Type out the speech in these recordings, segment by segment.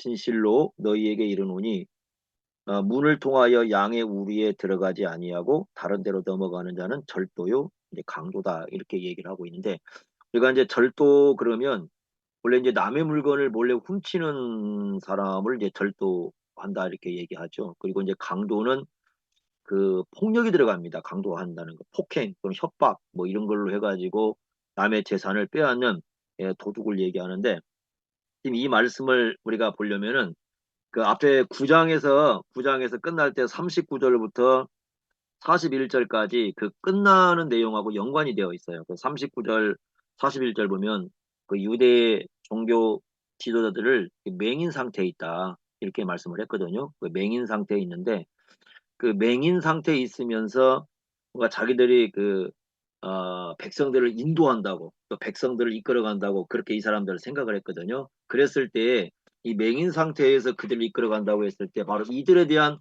진실로 너희에게 이르노니 문을 통하여 양의 우리에 들어가지 아니하고 다른 데로 넘어가는 자는 절도요 이제 강도다 이렇게 얘기를 하고 있는데 우리가 이제 절도 그러면 원래 이제 남의 물건을 몰래 훔치는 사람을 이제 절도한다 이렇게 얘기하죠. 그리고 이제 강도는 그 폭력이 들어갑니다. 강도한다는 거. 폭행 또는 협박 뭐 이런 걸로 해가지고 남의 재산을 빼앗는 도둑을 얘기하는데 지금 이 말씀을 우리가 보려면은 그 앞에 9장에서 끝날 때 39절부터 41절까지 그 끝나는 내용하고 연관이 되어 있어요. 그 39절, 41절 보면 그 유대 종교 지도자들을 맹인 상태에 있다. 이렇게 말씀을 했거든요. 그 맹인 상태에 있는데 그 맹인 상태에 있으면서 뭔가 자기들이 백성들을 인도한다고 또 백성들을 이끌어간다고 그렇게 이 사람들을 생각을 했거든요. 그랬을 때 이 맹인 상태에서 그들을 이끌어간다고 했을 때 바로 이들에 대한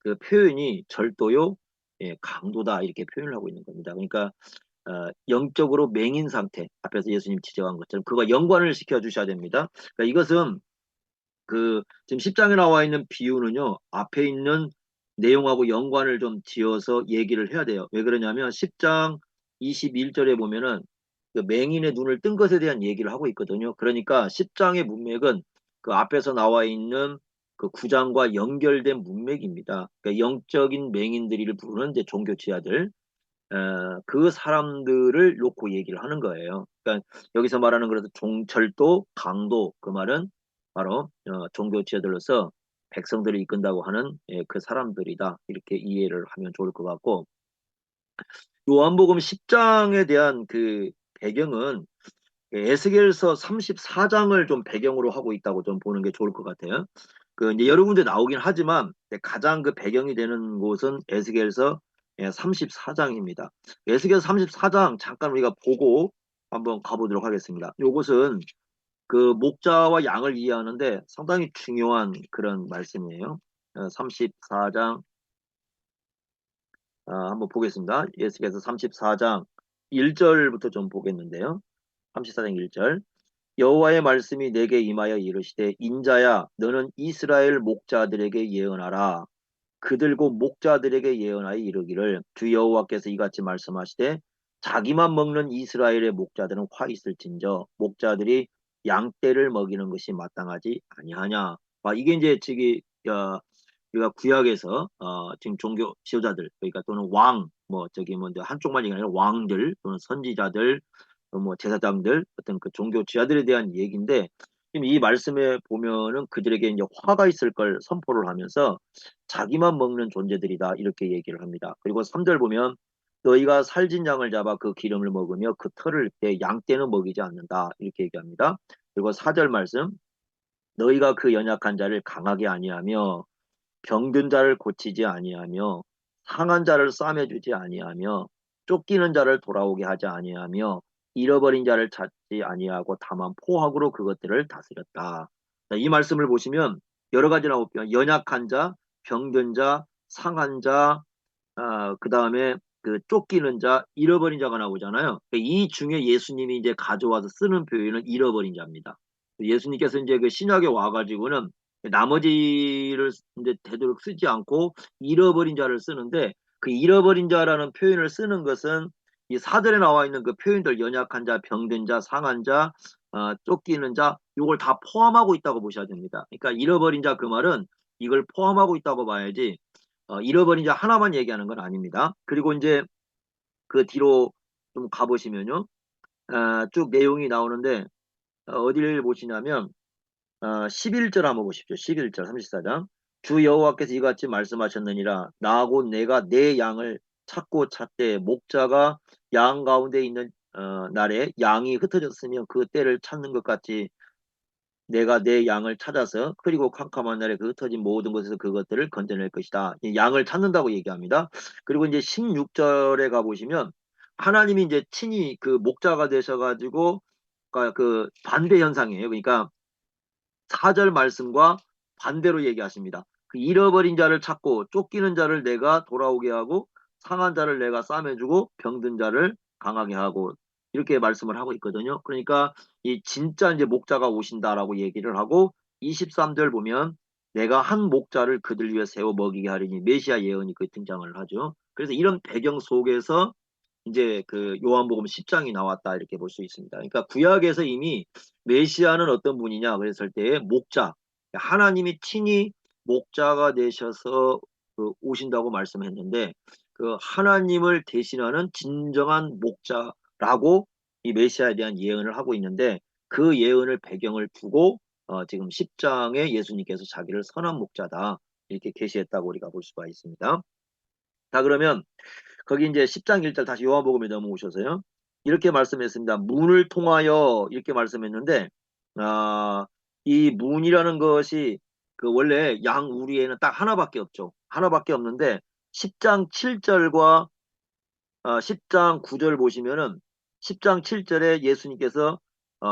그 표현이 절도요, 강도다 이렇게 표현을 하고 있는 겁니다. 그러니까 영적으로 맹인 상태 앞에서 예수님 지적한 것처럼 그거 연관을 시켜 주셔야 됩니다. 그러니까 이것은 그 지금 10장에 나와 있는 비유는요 앞에 있는 내용하고 연관을 좀 지어서 얘기를 해야 돼요. 왜 그러냐면 10장 21절에 보면은 그 맹인의 눈을 뜬 것에 대한 얘기를 하고 있거든요. 그러니까 10장의 문맥은 그 앞에서 나와 있는 그 9장과 연결된 문맥입니다. 그러니까 영적인 맹인들을 부르는 이제 종교 지하들 그 사람들을 놓고 얘기를 하는 거예요. 그러니까 여기서 말하는 그래도 종철도 강도 그 말은 바로 종교 지도자들로서 백성들을 이끈다고 하는 그 사람들이다 이렇게 이해를 하면 좋을 것 같고 요한복음 10장에 대한 그 배경은 에스겔서 34장을 좀 배경으로 하고 있다고 좀 보는 게 좋을 것 같아요. 그 이제 여러 군데 나오긴 하지만 가장 그 배경이 되는 곳은 에스겔서 34장입니다. 에스겔 34장 잠깐 우리가 보고 한번 가보도록 하겠습니다. 요것은 그 목자와 양을 이해하는데 상당히 중요한 그런 말씀이에요. 34장 한번 보겠습니다. 에스겔서 34장 1절부터 좀 보겠는데요. 34장 1절 여호와의 말씀이 내게 임하여 이르시되 인자야 너는 이스라엘 목자들에게 예언하라. 그들고 목자들에게 예언하여 이르기를 주 여호와께서 이같이 말씀하시되 자기만 먹는 이스라엘의 목자들은 화 있을진저 목자들이 양떼를 먹이는 것이 마땅하지 아니하냐. 이게 이제 우리가 구약에서 지금 종교 지도자들 그러니까 또는 왕 뭐 저기 뭐 한쪽만 얘기하는 왕들 또는 선지자들 뭐 제사장들 어떤 그 종교 지도자들에 대한 얘기인데 지금 이 말씀에 보면은 그들에게 이제 화가 있을 걸 선포를 하면서 자기만 먹는 존재들이다 이렇게 얘기를 합니다. 그리고 3절 보면 너희가 살진 양을 잡아 그 기름을 먹으며 그 털을 때 양떼는 먹이지 않는다 이렇게 얘기합니다. 그리고 4절 말씀 너희가 그 연약한 자를 강하게 아니하며 병든 자를 고치지 아니하며 상한 자를 싸매주지 아니하며 쫓기는 자를 돌아오게 하지 아니하며 잃어버린 자를 찾지 아니하고 다만 포악으로 그것들을 다스렸다. 이 말씀을 보시면 여러 가지 나오고요. 연약한 자, 병든 자, 상한 자, 그 다음에 그 쫓기는 자, 잃어버린 자가 나오잖아요. 이 중에 예수님이 이제 가져와서 쓰는 표현은 잃어버린 자입니다. 예수님께서 이제 그 신약에 와가지고는 나머지를 이제 되도록 쓰지 않고 잃어버린 자를 쓰는데 그 잃어버린 자라는 표현을 쓰는 것은 이 사절에 나와 있는 그 표현들 연약한 자, 병든 자, 상한 자, 쫓기는 자 이걸 다 포함하고 있다고 보셔야 됩니다. 그러니까 잃어버린 자 그 말은 이걸 포함하고 있다고 봐야지 잃어버린 자 하나만 얘기하는 건 아닙니다. 그리고 이제 그 뒤로 좀 가보시면요. 쭉 내용이 나오는데 어디를 보시냐면 11절 한번 보십시오. 11절 34장 주 여호와께서 이같이 말씀하셨느니라 나 곧 내가 내 양을 찾고 찾되 목자가 양 가운데 있는 날에 양이 흩어졌으면 그 때를 찾는 것 같이 내가 내 양을 찾아서 그리고 캄캄한 날에 그 흩어진 모든 곳에서 그것들을 건져낼 것이다. 양을 찾는다고 얘기합니다. 그리고 이제 16절에 가보시면 하나님이 이제 친히 그 목자가 되셔가지고 그 반대 현상이에요. 그러니까 4절 말씀과 반대로 얘기하십니다. 그 잃어버린 자를 찾고 쫓기는 자를 내가 돌아오게 하고 상한 자를 내가 싸매주고 병든 자를 강하게 하고 이렇게 말씀을 하고 있거든요. 그러니까 이 진짜 이제 목자가 오신다라고 얘기를 하고 23절 보면 내가 한 목자를 그들 위해 세워 먹이게 하리니 메시아 예언이 그 등장을 하죠. 그래서 이런 배경 속에서 이제 그 요한복음 10장이 나왔다 이렇게 볼 수 있습니다. 그러니까 구약에서 이미 메시아는 어떤 분이냐 그랬을 때 목자, 하나님이 친히 목자가 되셔서 그 오신다고 말씀했는데 그 하나님을 대신하는 진정한 목자라고 이 메시아에 대한 예언을 하고 있는데 그 예언을 배경을 두고 지금 10장에 예수님께서 자기를 선한 목자다 이렇게 계시했다고 우리가 볼 수가 있습니다. 자 그러면 거기 이제 10장 1절 다시 요한복음에 넘어오셔서요. 이렇게 말씀했습니다. 문을 통하여 이렇게 말씀했는데 아, 이 문이라는 것이 그 원래 양 우리에는 딱 하나밖에 없죠. 하나밖에 없는데 10장 7절과 10장 9절 보시면은 10장 7절에 예수님께서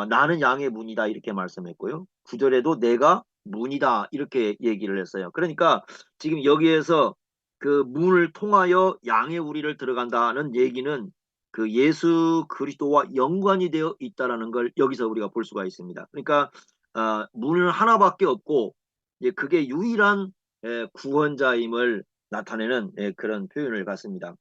나는 양의 문이다 이렇게 말씀했고요. 9절에도 내가 문이다 이렇게 얘기를 했어요. 그러니까 지금 여기에서 그 문을 통하여 양의 우리를 들어간다는 얘기는 그 예수 그리스도와 연관이 되어 있다라는 걸 여기서 우리가 볼 수가 있습니다. 그러니까 문은 하나밖에 없고 그게 유일한 구원자임을 나타내는 그런 표현을 갖습니다.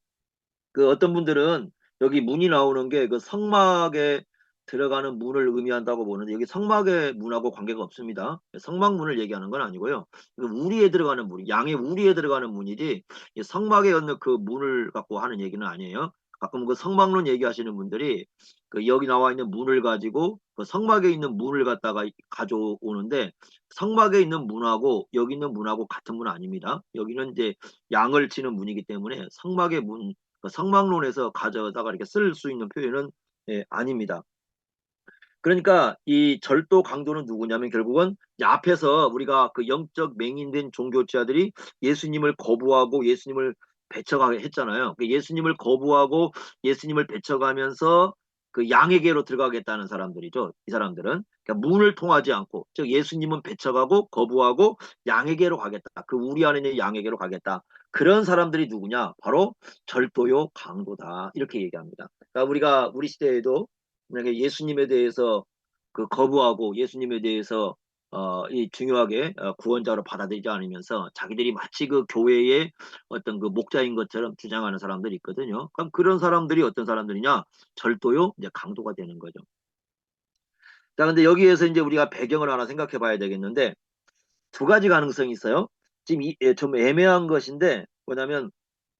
그 어떤 분들은 여기 문이 나오는 게 그 성막에 들어가는 문을 의미한다고 보는데 여기 성막의 문하고 관계가 없습니다. 성막문을 얘기하는 건 아니고요. 그 우리에 들어가는 문, 양의 우리에 들어가는 문이지 이 성막에 있는 그 문을 갖고 하는 얘기는 아니에요. 가끔 그 성막론 얘기하시는 분들이 그 여기 나와 있는 문을 가지고 그 성막에 있는 문을 갖다가 가져오는데 성막에 있는 문하고 여기 있는 문하고 같은 문은 아닙니다. 여기는 이제 양을 치는 문이기 때문에 성막의 문 성막론에서 가져다가 이렇게 쓸 수 있는 표현은 아닙니다. 그러니까 이 절도 강도는 누구냐면 결국은 앞에서 우리가 그 영적 맹인된 종교자들이 예수님을 거부하고 예수님을 배척하게 했잖아요. 그 예수님을 거부하고 예수님을 배척하면서 그 양에게로 들어가겠다는 사람들이죠. 이 사람들은 그러니까 문을 통하지 않고 즉 예수님은 배척하고 거부하고 양에게로 가겠다. 그 우리 안에 있는 양에게로 가겠다. 그런 사람들이 누구냐? 바로 절도요 강도다. 이렇게 얘기합니다. 그러니까 우리가 우리 시대에도 만약에 예수님에 대해서 그 거부하고 예수님에 대해서 이 중요하게 구원자로 받아들이지 않으면서 자기들이 마치 그 교회의 어떤 그 목자인 것처럼 주장하는 사람들이 있거든요. 그럼 그런 사람들이 어떤 사람들이냐? 절도요, 이제 강도가 되는 거죠. 자, 근데 여기에서 이제 우리가 배경을 하나 생각해 봐야 되겠는데 두 가지 가능성이 있어요. 지금 좀 애매한 것인데 뭐냐면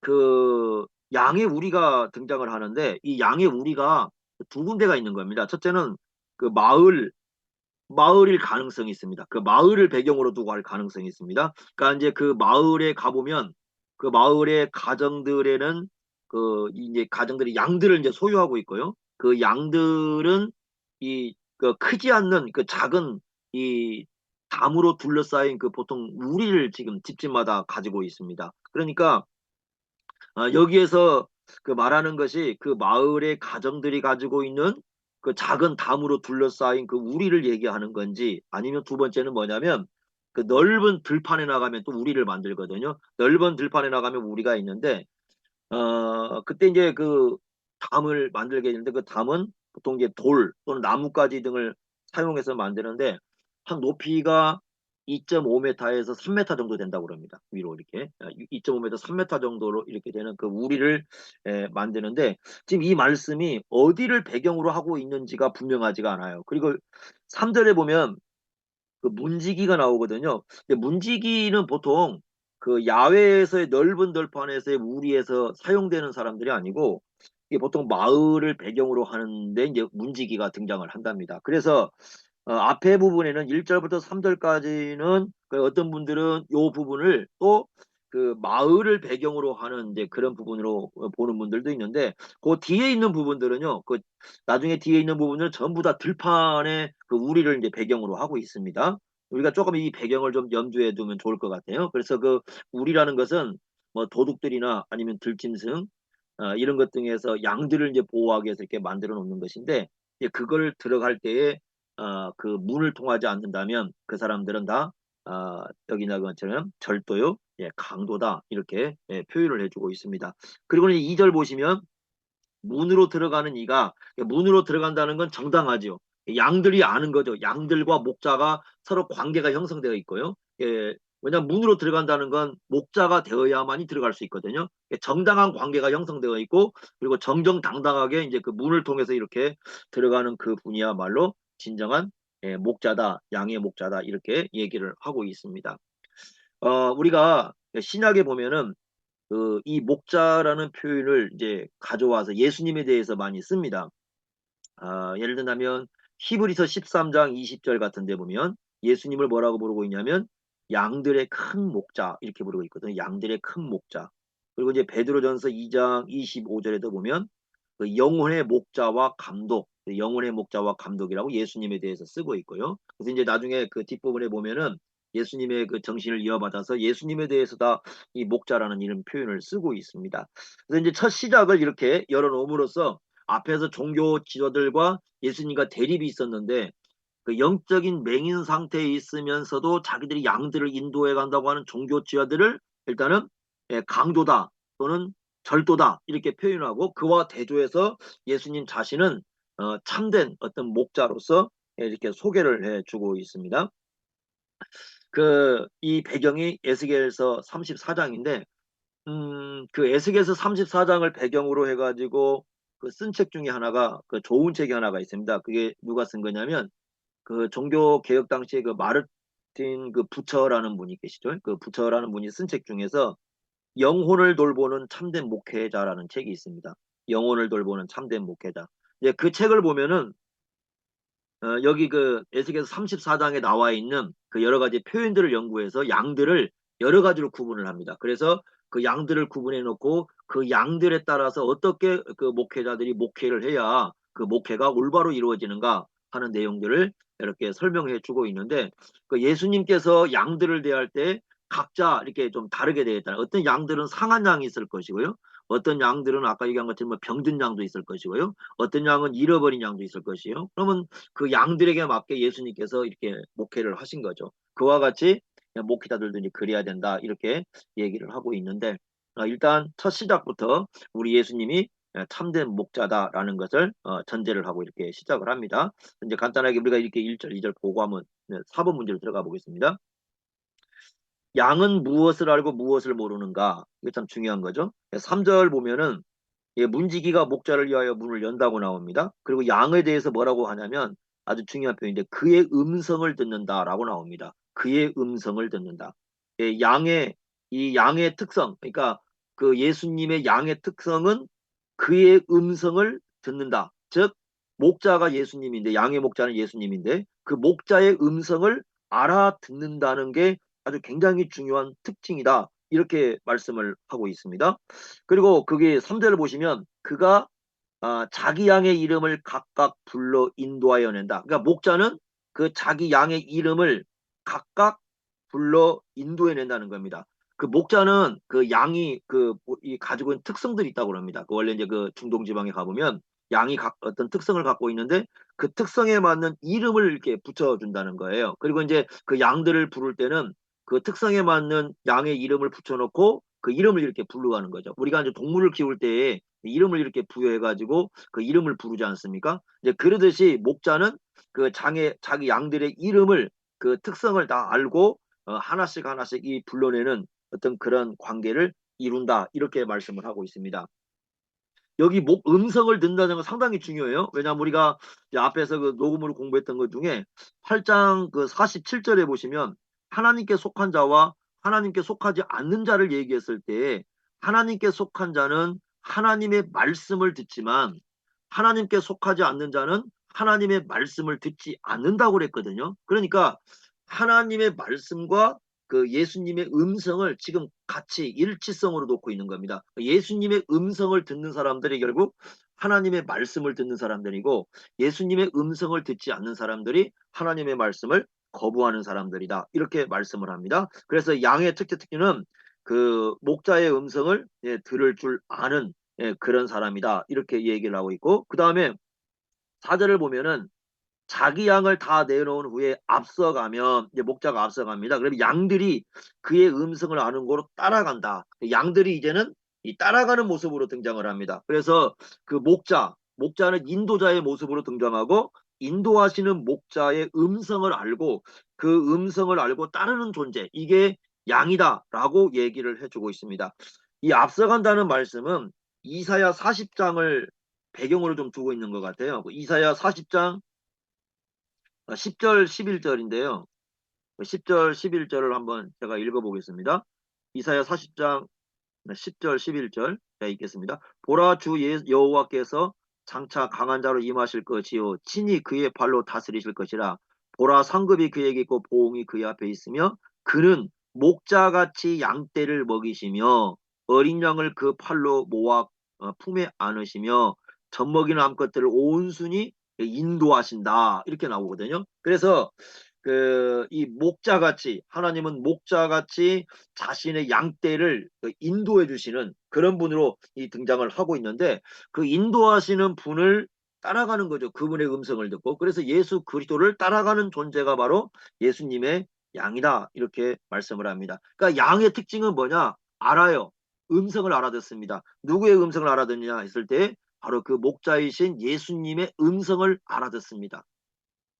그 양의 우리가 등장을 하는데 이 양의 우리가 두 군데가 있는 겁니다. 첫째는 그 마을일 가능성이 있습니다. 그 마을을 배경으로 두고 할 가능성이 있습니다. 그러니까 이제 그 마을에 가보면 그 마을의 가정들에는 그 이제 가정들이 양들을 이제 소유하고 있고요. 그 양들은 그 크지 않는 그 작은 이 담으로 둘러싸인 그 보통 우리를 지금 집집마다 가지고 있습니다. 그러니까 여기에서 그 말하는 것이 그 마을의 가정들이 가지고 있는 그 작은 담으로 둘러싸인 그 우리를 얘기하는 건지 아니면 두 번째는 뭐냐면 그 넓은 들판에 나가면 또 우리를 만들거든요. 넓은 들판에 나가면 우리가 있는데 그때 이제 그 담을 만들게 되는데 그 담은 보통 이제 돌 또는 나뭇가지 등을 사용해서 만드는데 한 높이가 2.5m에서 3m 정도 된다고 그럽니다. 위로 이렇게 2.5m, 3m 정도로 이렇게 되는 그 우리를 만드는데 지금 이 말씀이 어디를 배경으로 하고 있는지가 분명하지가 않아요. 그리고 3절에 보면 그 문지기가 나오거든요. 근데 문지기는 보통 그 야외에서의 넓은 들판에서의 우리에서 사용되는 사람들이 아니고 이게 보통 마을을 배경으로 하는데 이제 문지기가 등장을 한답니다. 그래서 앞에 부분에는 1절부터 3절까지는 그 어떤 분들은 이 부분을 또 그 마을을 배경으로 하는 이제 그런 부분으로 보는 분들도 있는데 그 뒤에 있는 부분들은요. 그 나중에 뒤에 있는 부분은 전부 다 들판에 그 우리를 이제 배경으로 하고 있습니다. 우리가 조금 이 배경을 좀 염두에 두면 좋을 것 같아요. 그래서 그 우리라는 것은 뭐 도둑들이나 아니면 들짐승 이런 것 등에서 양들을 이제 보호하기 위해서 이렇게 만들어 놓는 것인데 이제 그걸 들어갈 때에 그 문을 통하지 않는다면 그 사람들은 다 여기 나온 것처럼 절도요, 예, 강도다 이렇게 표현을 해주고 있습니다. 그리고 2절 보시면 문으로 들어가는 이가 문으로 들어간다는 건 정당하죠. 양들이 아는 거죠. 양들과 목자가 서로 관계가 형성되어 있고요. 예, 왜냐하면 문으로 들어간다는 건 목자가 되어야만이 들어갈 수 있거든요. 예, 정당한 관계가 형성되어 있고 그리고 정정당당하게 이제 그 문을 통해서 이렇게 들어가는 그 분이야말로 진정한 예, 목자다, 양의 목자다 이렇게 얘기를 하고 있습니다. 우리가 신약에 보면은 이 목자라는 표현을 이제 가져와서 예수님에 대해서 많이 씁니다. 예를 든다면 히브리서 13장 20절 같은 데 보면 예수님을 뭐라고 부르고 있냐면 양들의 큰 목자 이렇게 부르고 있거든요. 양들의 큰 목자. 그리고 이제 베드로전서 2장 25절에도 보면 그 영혼의 목자와 감독, 그 영혼의 목자와 감독이라고 예수님에 대해서 쓰고 있고요. 그래서 이제 나중에 그 뒷부분에 보면은 예수님의 그 정신을 이어받아서 예수님에 대해서 다 이 목자라는 이름 표현을 쓰고 있습니다. 그래서 이제 첫 시작을 이렇게 열어놓음으로써 앞에서 종교 지도들과 예수님과 대립이 있었는데 그 영적인 맹인 상태에 있으면서도 자기들이 양들을 인도해 간다고 하는 종교 지도들을 일단은 강도다 또는 절도다 이렇게 표현하고 그와 대조해서 예수님 자신은 참된 어떤 목자로서 이렇게 소개를 해주고 있습니다. 그 이 배경이 에스겔서 34장인데 그 에스겔서 34장을 배경으로 해가지고 그 쓴 책 중에 하나가 그 좋은 책이 하나가 있습니다. 그게 누가 쓴 거냐면 그 종교 개혁 당시에 그 마르틴 그 부처라는 분이 계시죠. 그 부처라는 분이 쓴 책 중에서 영혼을 돌보는 참된 목회자라는 책이 있습니다. 영혼을 돌보는 참된 목회자. 이제 그 책을 보면은 여기 그 에스겔서 34장에 나와 있는 그 여러 가지 표현들을 연구해서 양들을 여러 가지로 구분을 합니다. 그래서 그 양들을 구분해 놓고 그 양들에 따라서 어떻게 그 목회자들이 목회를 해야 그 목회가 올바로 이루어지는가 하는 내용들을 이렇게 설명해 주고 있는데 그 예수님께서 양들을 대할 때 각자 이렇게 좀 다르게 되어 있다. 어떤 양들은 상한 양이 있을 것이고요. 어떤 양들은 아까 얘기한 것처럼 뭐 병든 양도 있을 것이고요. 어떤 양은 잃어버린 양도 있을 것이요. 그러면 그 양들에게 맞게 예수님께서 이렇게 목회를 하신 거죠. 그와 같이 목회자들도 이제 그래야 된다 이렇게 얘기를 하고 있는데 일단 첫 시작부터 우리 예수님이 참된 목자다라는 것을 전제를 하고 이렇게 시작을 합니다. 이제 간단하게 우리가 이렇게 1절, 2절 보고 하면 4번 문제로 들어가 보겠습니다. 양은 무엇을 알고 무엇을 모르는가? 이게 참 중요한 거죠. 3절 보면은 문지기가 목자를 위하여 문을 연다고 나옵니다. 그리고 양에 대해서 뭐라고 하냐면 아주 중요한 표현인데 그의 음성을 듣는다라고 나옵니다. 그의 음성을 듣는다. 이 양의 특성, 그러니까 그 예수님의 양의 특성은 그의 음성을 듣는다. 즉 목자가 예수님인데 양의 목자는 예수님인데 그 목자의 음성을 알아듣는다는 게 아주 굉장히 중요한 특징이다. 이렇게 말씀을 하고 있습니다. 그리고 그게 3절을 보시면 그가 자기 양의 이름을 각각 불러 인도하여 낸다. 그러니까 목자는 그 자기 양의 이름을 각각 불러 인도해 낸다는 겁니다. 그 목자는 그 양이 이 가지고 있는 특성들이 있다고 합니다. 그 원래 이제 그 중동 지방에 가보면 양이 어떤 특성을 갖고 있는데 그 특성에 맞는 이름을 이렇게 붙여준다는 거예요. 그리고 이제 그 양들을 부를 때는 그 특성에 맞는 양의 이름을 붙여놓고 그 이름을 이렇게 부르는 거죠. 우리가 이제 동물을 키울 때 이름을 이렇게 부여해가지고 그 이름을 부르지 않습니까? 이제 그러듯이 목자는 그 자기 양들의 이름을 그 특성을 다 알고 하나씩 하나씩 이 불러내는 어떤 그런 관계를 이룬다 이렇게 말씀을 하고 있습니다. 여기 음성을 듣는다는 건 상당히 중요해요. 왜냐하면 우리가 이제 앞에서 그 녹음으로 공부했던 것 중에 8장 그 47절에 보시면 하나님께 속한 자와 하나님께 속하지 않는 자를 얘기했을 때 하나님께 속한 자는 하나님의 말씀을 듣지만 하나님께 속하지 않는 자는 하나님의 말씀을 듣지 않는다고 그랬거든요. 그러니까 하나님의 말씀과 그 예수님의 음성을 지금 같이 일치성으로 놓고 있는 겁니다. 예수님의 음성을 듣는 사람들이 결국 하나님의 말씀을 듣는 사람들이고 예수님의 음성을 듣지 않는 사람들이 하나님의 말씀을 거부하는 사람들이다. 이렇게 말씀을 합니다. 그래서 양의 특징은 그 목자의 음성을 들을 줄 아는 그런 사람이다. 이렇게 얘기를 하고 있고 그 다음에 사절을 보면은 자기 양을 다 내놓은 후에 앞서가면 이제 목자가 앞서갑니다. 그러면 양들이 그의 음성을 아는 거로 따라간다. 양들이 이제는 이 따라가는 모습으로 등장을 합니다. 그래서 그 목자는 인도자의 모습으로 등장하고 인도하시는 목자의 음성을 알고 그 음성을 알고 따르는 존재, 이게 양이다라고 얘기를 해주고 있습니다. 이 앞서간다는 말씀은 이사야 40장을 배경으로 좀 두고 있는 것 같아요. 이사야 40장 10절 11절인데요. 10절 11절을 한번 제가 읽어보겠습니다. 이사야 40장 10절 11절 제가 읽겠습니다. 보라, 주 여호와께서 장차 강한 자로 임하실 것이요 친히 그의 발로 다스리실 것이라. 보라, 상급이 그에게 있고 보응이 그의 앞에 있으며 그는 목자같이 양떼를 먹이시며 어린 양을 그 팔로 모아 품에 안으시며 젖먹이는 암컷들을 온순히 인도하신다, 이렇게 나오거든요. 그래서 이 목자같이, 하나님은 목자같이 자신의 양떼를 인도해 주시는 그런 분으로 이 등장을 하고 있는데, 그 인도하시는 분을 따라가는 거죠. 그분의 음성을 듣고. 그래서 예수 그리스도를 따라가는 존재가 바로 예수님의 양이다, 이렇게 말씀을 합니다. 그러니까 양의 특징은 뭐냐? 알아요. 음성을 알아듣습니다. 누구의 음성을 알아듣느냐 했을 때 바로 그 목자이신 예수님의 음성을 알아듣습니다.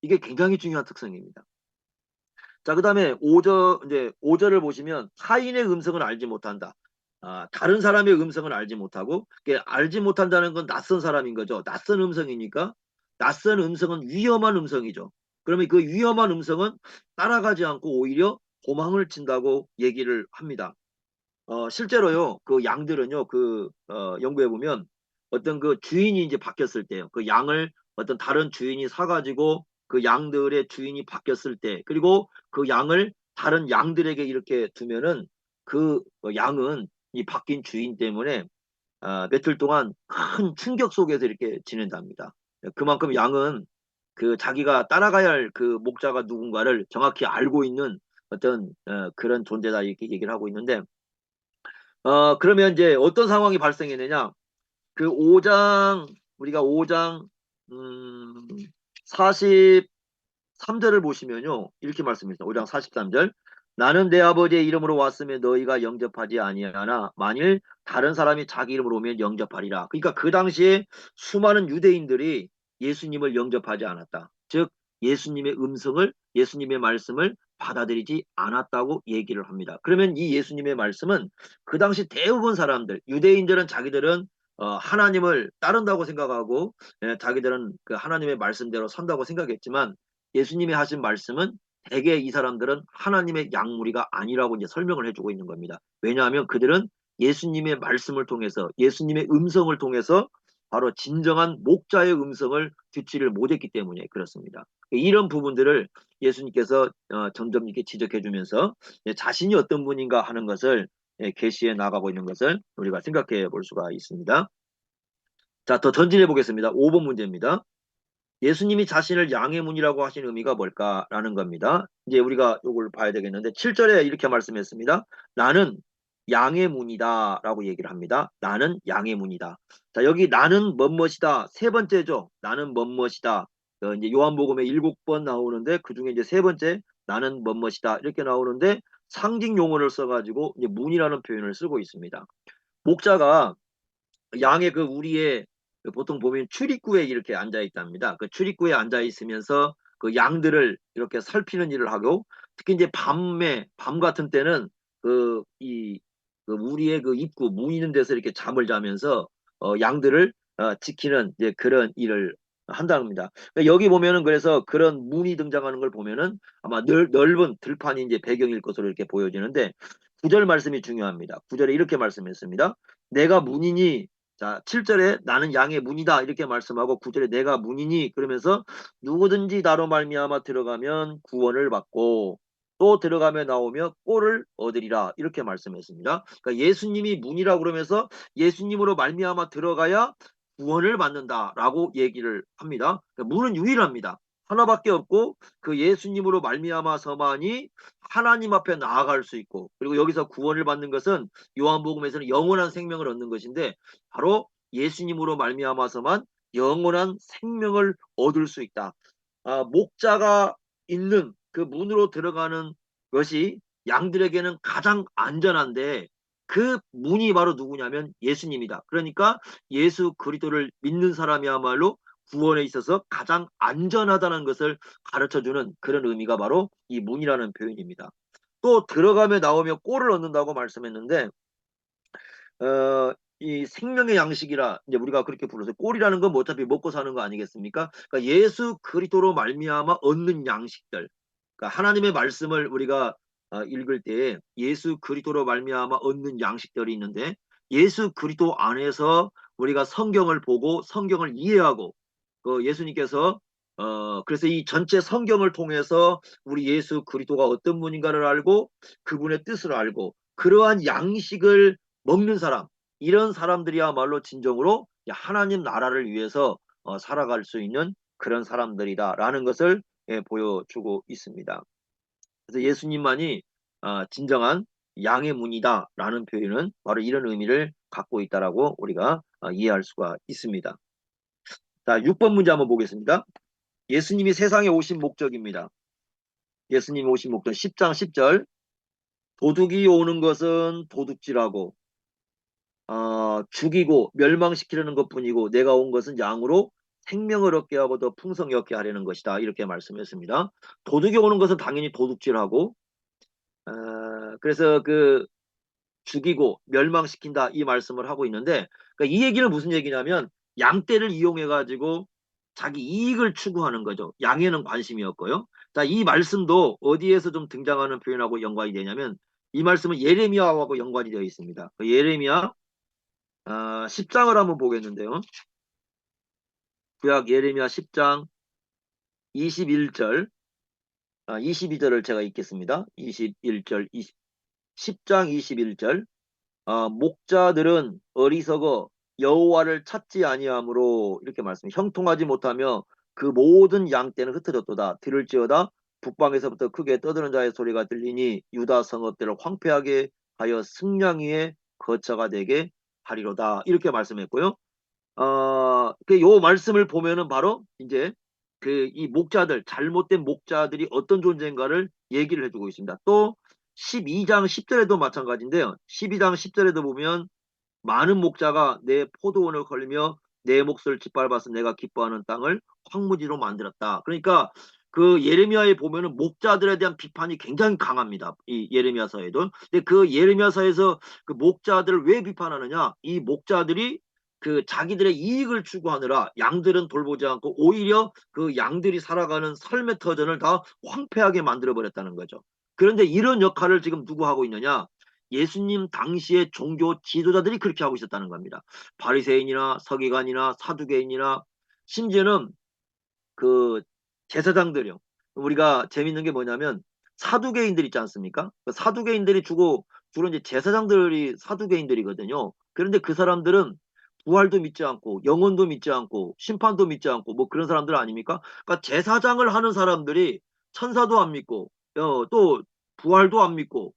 이게 굉장히 중요한 특성입니다. 자, 그 다음에 이제 5절을 보시면 타인의 음성을 알지 못한다. 다른 사람의 음성을 알지 못하고, 알지 못한다는 건 낯선 사람인 거죠. 낯선 음성이니까, 낯선 음성은 위험한 음성이죠. 그러면 그 위험한 음성은 따라가지 않고 오히려 도망을 친다고 얘기를 합니다. 실제로요, 그 양들은요, 연구해 보면 어떤 그 주인이 이제 바뀌었을 때요, 그 양을 어떤 다른 주인이 사가지고 그 양들의 주인이 바뀌었을 때, 그리고 그 양을 다른 양들에게 이렇게 두면은 그 양은 이 바뀐 주인 때문에 며칠 동안 큰 충격 속에서 이렇게 지낸답니다. 그만큼 양은 그 자기가 따라가야 할 그 목자가 누군가를 정확히 알고 있는 어떤 그런 존재다, 이렇게 얘기를 하고 있는데, 그러면 이제 어떤 상황이 발생했느냐? 그 5장, 우리가 5장, 43절을 보시면요, 이렇게 말씀합니다. 5장 43절. 나는 내 아버지의 이름으로 왔으면 너희가 영접하지 아니하나 만일 다른 사람이 자기 이름으로 오면 영접하리라. 그러니까 그 당시에 수많은 유대인들이 예수님을 영접하지 않았다. 즉 예수님의 음성을, 예수님의 말씀을 받아들이지 않았다고 얘기를 합니다. 그러면 이 예수님의 말씀은 그 당시 대부분 사람들, 유대인들은 자기들은 하나님을 따른다고 생각하고, 자기들은 그 하나님의 말씀대로 산다고 생각했지만, 예수님이 하신 말씀은 대개 이 사람들은 하나님의 양무리가 아니라고 이제 설명을 해주고 있는 겁니다. 왜냐하면 그들은 예수님의 말씀을 통해서, 예수님의 음성을 통해서 바로 진정한 목자의 음성을 듣지를 못했기 때문에 그렇습니다. 이런 부분들을 예수님께서 점점 이렇게 지적해 주면서 자신이 어떤 분인가 하는 것을 계시해 나가고 있는 것을 우리가 생각해 볼 수가 있습니다. 자, 더 전진해 보겠습니다. 5번 문제입니다. 예수님이 자신을 양의 문이라고 하신 의미가 뭘까라는 겁니다. 이제 우리가 이걸 봐야 되겠는데, 7절에 이렇게 말씀했습니다. 나는 양의 문이다 라고 얘기를 합니다. 나는 양의 문이다. 자, 여기 나는 뭐뭐이다 세 번째죠. 나는 뭐뭐이다. 이제 요한복음에 7번 나오는데 그 중에 이제 세 번째 나는 뭐뭐이다 이렇게 나오는데, 상징 용어를 써가지고 이제 문이라는 표현을 쓰고 있습니다. 목자가 양의 그 우리의 보통 보면 출입구에 이렇게 앉아 있답니다. 그 출입구에 앉아 있으면서 그 양들을 이렇게 살피는 일을 하고, 특히 이제 밤 같은 때는 그 우리의 그 입구 문 있는 데서 이렇게 잠을 자면서 양들을 지키는 이제 그런 일을 한답니다. 그러니까 여기 보면은 그래서 그런 문이 등장하는 걸 보면은 아마 넓은 들판이 이제 배경일 것으로 이렇게 보여지는데, 9절 말씀이 중요합니다. 9절에 이렇게 말씀했습니다. 내가 문이니. 자, 7절에 나는 양의 문이다 이렇게 말씀하고, 9절에 내가 문이니 그러면서 누구든지 나로 말미암아 들어가면 구원을 받고 또 들어가며 나오며 꼴을 얻으리라, 이렇게 말씀했습니다. 그러니까 예수님이 문이라 그러면서 예수님으로 말미암아 들어가야 구원을 받는다라고 얘기를 합니다. 그러니까 문은 유일합니다. 하나밖에 없고 그 예수님으로 말미암아서만이 하나님 앞에 나아갈 수 있고, 그리고 여기서 구원을 받는 것은 요한복음에서는 영원한 생명을 얻는 것인데, 바로 예수님으로 말미암아서만 영원한 생명을 얻을 수 있다. 목자가 있는 그 문으로 들어가는 것이 양들에게는 가장 안전한데, 그 문이 바로 누구냐면 예수님이다. 그러니까 예수 그리스도를 믿는 사람이야말로 구원에 있어서 가장 안전하다는 것을 가르쳐주는 그런 의미가 바로 이 문이라는 표현입니다. 또 들어가며 나오며 꼴을 얻는다고 말씀했는데 이 생명의 양식이라 이제 우리가 그렇게 불러서 꼴이라는 건 뭐 어차피 먹고 사는 거 아니겠습니까? 그러니까 예수 그리스도로 말미암아 얻는 양식들. 그러니까 하나님의 말씀을 우리가 읽을 때 예수 그리스도로 말미암아 얻는 양식들이 있는데 예수 그리스도 안에서 우리가 성경을 보고 성경을 이해하고 그 예수님께서 그래서 이 전체 성경을 통해서 우리 예수 그리스도가 어떤 분인가를 알고 그분의 뜻을 알고 그러한 양식을 먹는 사람 이런 사람들이야말로 진정으로 하나님 나라를 위해서 살아갈 수 있는 그런 사람들이다라는 것을 보여주고 있습니다. 그래서 예수님만이 진정한 양의 문이다라는 표현은 바로 이런 의미를 갖고 있다라고 우리가 이해할 수가 있습니다. 자, 6번 문제 한번 보겠습니다. 예수님이 세상에 오신 목적입니다. 예수님이 오신 목적 10장 10절 도둑이 오는 것은 도둑질하고 죽이고 멸망시키려는 것뿐이고 내가 온 것은 양으로 생명을 얻게 하고 더 풍성히 얻게 하려는 것이다. 이렇게 말씀했습니다. 도둑이 오는 것은 당연히 도둑질하고 그래서 그 죽이고 멸망시킨다 이 말씀을 하고 있는데 그러니까 이 얘기는 무슨 얘기냐면 양떼를 이용해 가지고 자기 이익을 추구하는 거죠. 양에는 관심이 없고요. 자, 이 말씀도 어디에서 좀 등장하는 표현하고 연관이 되냐면 이 말씀은 예레미야하고 연관이 되어 있습니다. 그 예레미야 10장을 한번 보겠는데요. 구약 예레미야 10장 21절 22절을 제가 읽겠습니다. 21절 10장 21절 목자들은 어리석어 여호와를 찾지 아니하므로 이렇게 말씀해 형통하지 못하며 그 모든 양떼는 흩어졌도다. 들을지어다 북방에서부터 크게 떠드는 자의 소리가 들리니 유다 성읍들을 황폐하게 하여 승냥이의 거처가 되게 하리로다. 이렇게 말씀했고요. 요 말씀을 보면은 바로 이제 그 이 목자들, 잘못된 목자들이 어떤 존재인가를 얘기를 해주고 있습니다. 또 12장 10절에도 마찬가지인데요. 12장 10절에도 보면 많은 목자가 내 포도원을 걸며 내 몫을 짓밟아서 내가 기뻐하는 땅을 황무지로 만들었다. 그러니까 그 예레미야에 보면은 목자들에 대한 비판이 굉장히 강합니다. 이 예레미야서에도. 근데 그 예레미야서에서 그 목자들을 왜 비판하느냐? 이 목자들이 그 자기들의 이익을 추구하느라 양들은 돌보지 않고 오히려 그 양들이 살아가는 삶의 터전을 다 황폐하게 만들어 버렸다는 거죠. 그런데 이런 역할을 지금 누구 하고 있느냐? 예수님 당시의 종교 지도자들이 그렇게 하고 있었다는 겁니다. 바리새인이나 서기관이나 사두개인이나 심지어는 그 제사장들이요. 우리가 재밌는 게 뭐냐면 사두개인들 있지 않습니까? 그 사두개인들이 주로 이제 제사장들이 사두개인들이거든요. 그런데 그 사람들은 부활도 믿지 않고 영혼도 믿지 않고 심판도 믿지 않고 뭐 그런 사람들 아닙니까? 그러니까 제사장을 하는 사람들이 천사도 안 믿고 또 부활도 안 믿고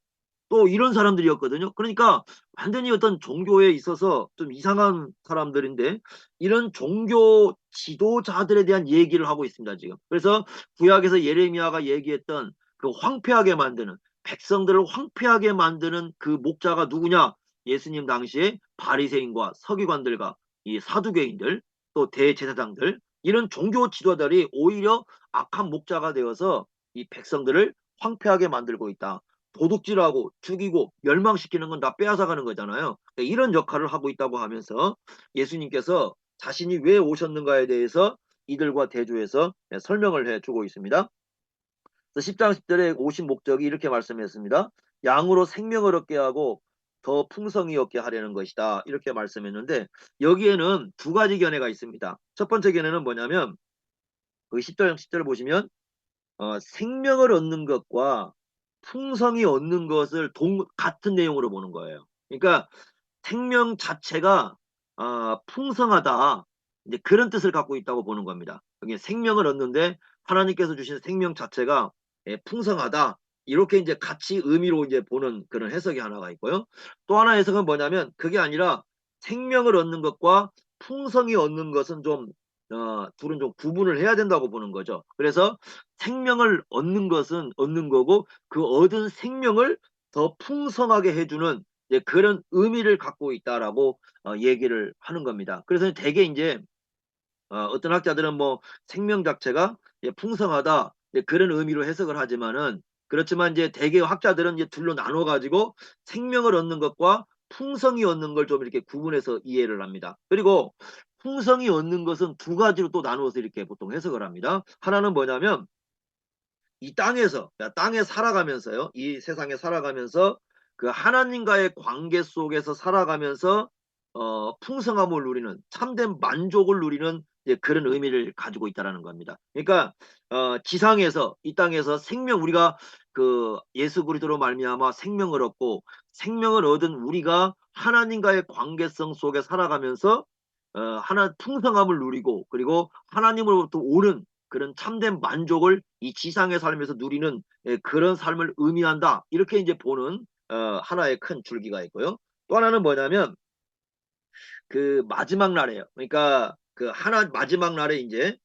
또 이런 사람들이었거든요. 그러니까 완전히 어떤 종교에 있어서 좀 이상한 사람들인데 이런 종교 지도자들에 대한 얘기를 하고 있습니다, 지금. 그래서 구약에서 예레미야가 얘기했던 그 황폐하게 만드는 백성들을 황폐하게 만드는 그 목자가 누구냐? 예수님 당시에 바리새인과 서기관들과 이 사두개인들 또 대제사장들 이런 종교 지도자들이 오히려 악한 목자가 되어서 이 백성들을 황폐하게 만들고 있다. 도둑질하고 죽이고 멸망시키는 건 다 빼앗아가는 거잖아요. 이런 역할을 하고 있다고 하면서 예수님께서 자신이 왜 오셨는가에 대해서 이들과 대조해서 설명을 해주고 있습니다. 10장 10절에 오신 목적이 이렇게 말씀했습니다. 양으로 생명을 얻게 하고 더 풍성히 얻게 하려는 것이다. 이렇게 말씀했는데 여기에는 두 가지 견해가 있습니다. 첫 번째 견해는 뭐냐면 그 10절 10절을 보시면 생명을 얻는 것과 풍성이 얻는 것을 같은 내용으로 보는 거예요. 그러니까 생명 자체가 풍성하다. 이제 그런 뜻을 갖고 있다고 보는 겁니다. 여기 생명을 얻는데 하나님께서 주신 생명 자체가 풍성하다. 이렇게 이제 같이 의미로 이제 보는 그런 해석이 하나가 있고요. 또 하나 해석은 뭐냐면 그게 아니라 생명을 얻는 것과 풍성이 얻는 것은 좀 둘은 좀 구분을 해야 된다고 보는 거죠. 그래서 생명을 얻는 것은 얻는 거고 그 얻은 생명을 더 풍성하게 해주는 그런 의미를 갖고 있다라고 얘기를 하는 겁니다. 그래서 대개 이제 어떤 학자들은 뭐 생명 자체가 풍성하다 그런 의미로 해석을 하지만은 그렇지만 이제 대개 학자들은 이제 둘로 나눠 가지고 생명을 얻는 것과 풍성이 얻는 걸 좀 이렇게 구분해서 이해를 합니다. 그리고 풍성이 얻는 것은 두 가지로 또 나누어서 이렇게 보통 해석을 합니다. 하나는 뭐냐면 이 땅에서 땅에 살아가면서요. 이 세상에 살아가면서 그 하나님과의 관계 속에서 살아가면서 풍성함을 누리는 참된 만족을 누리는 그런 의미를 가지고 있다라는 겁니다. 그러니까 지상에서 이 땅에서 생명 우리가 그 예수 그리스도로 말미암아 생명을 얻고 생명을 얻은 우리가 하나님과의 관계성 속에 살아가면서 하나 풍성함을 누리고 그리고 하나님으로부터 오는 그런 참된 만족을 이 지상의 삶에서 누리는 그런 삶을 의미한다. 이렇게 이제 보는 하나의 큰 줄기가 있고요. 또 하나는 뭐냐면 그 마지막 날에요. 그러니까 그 하나 마지막 날에 이제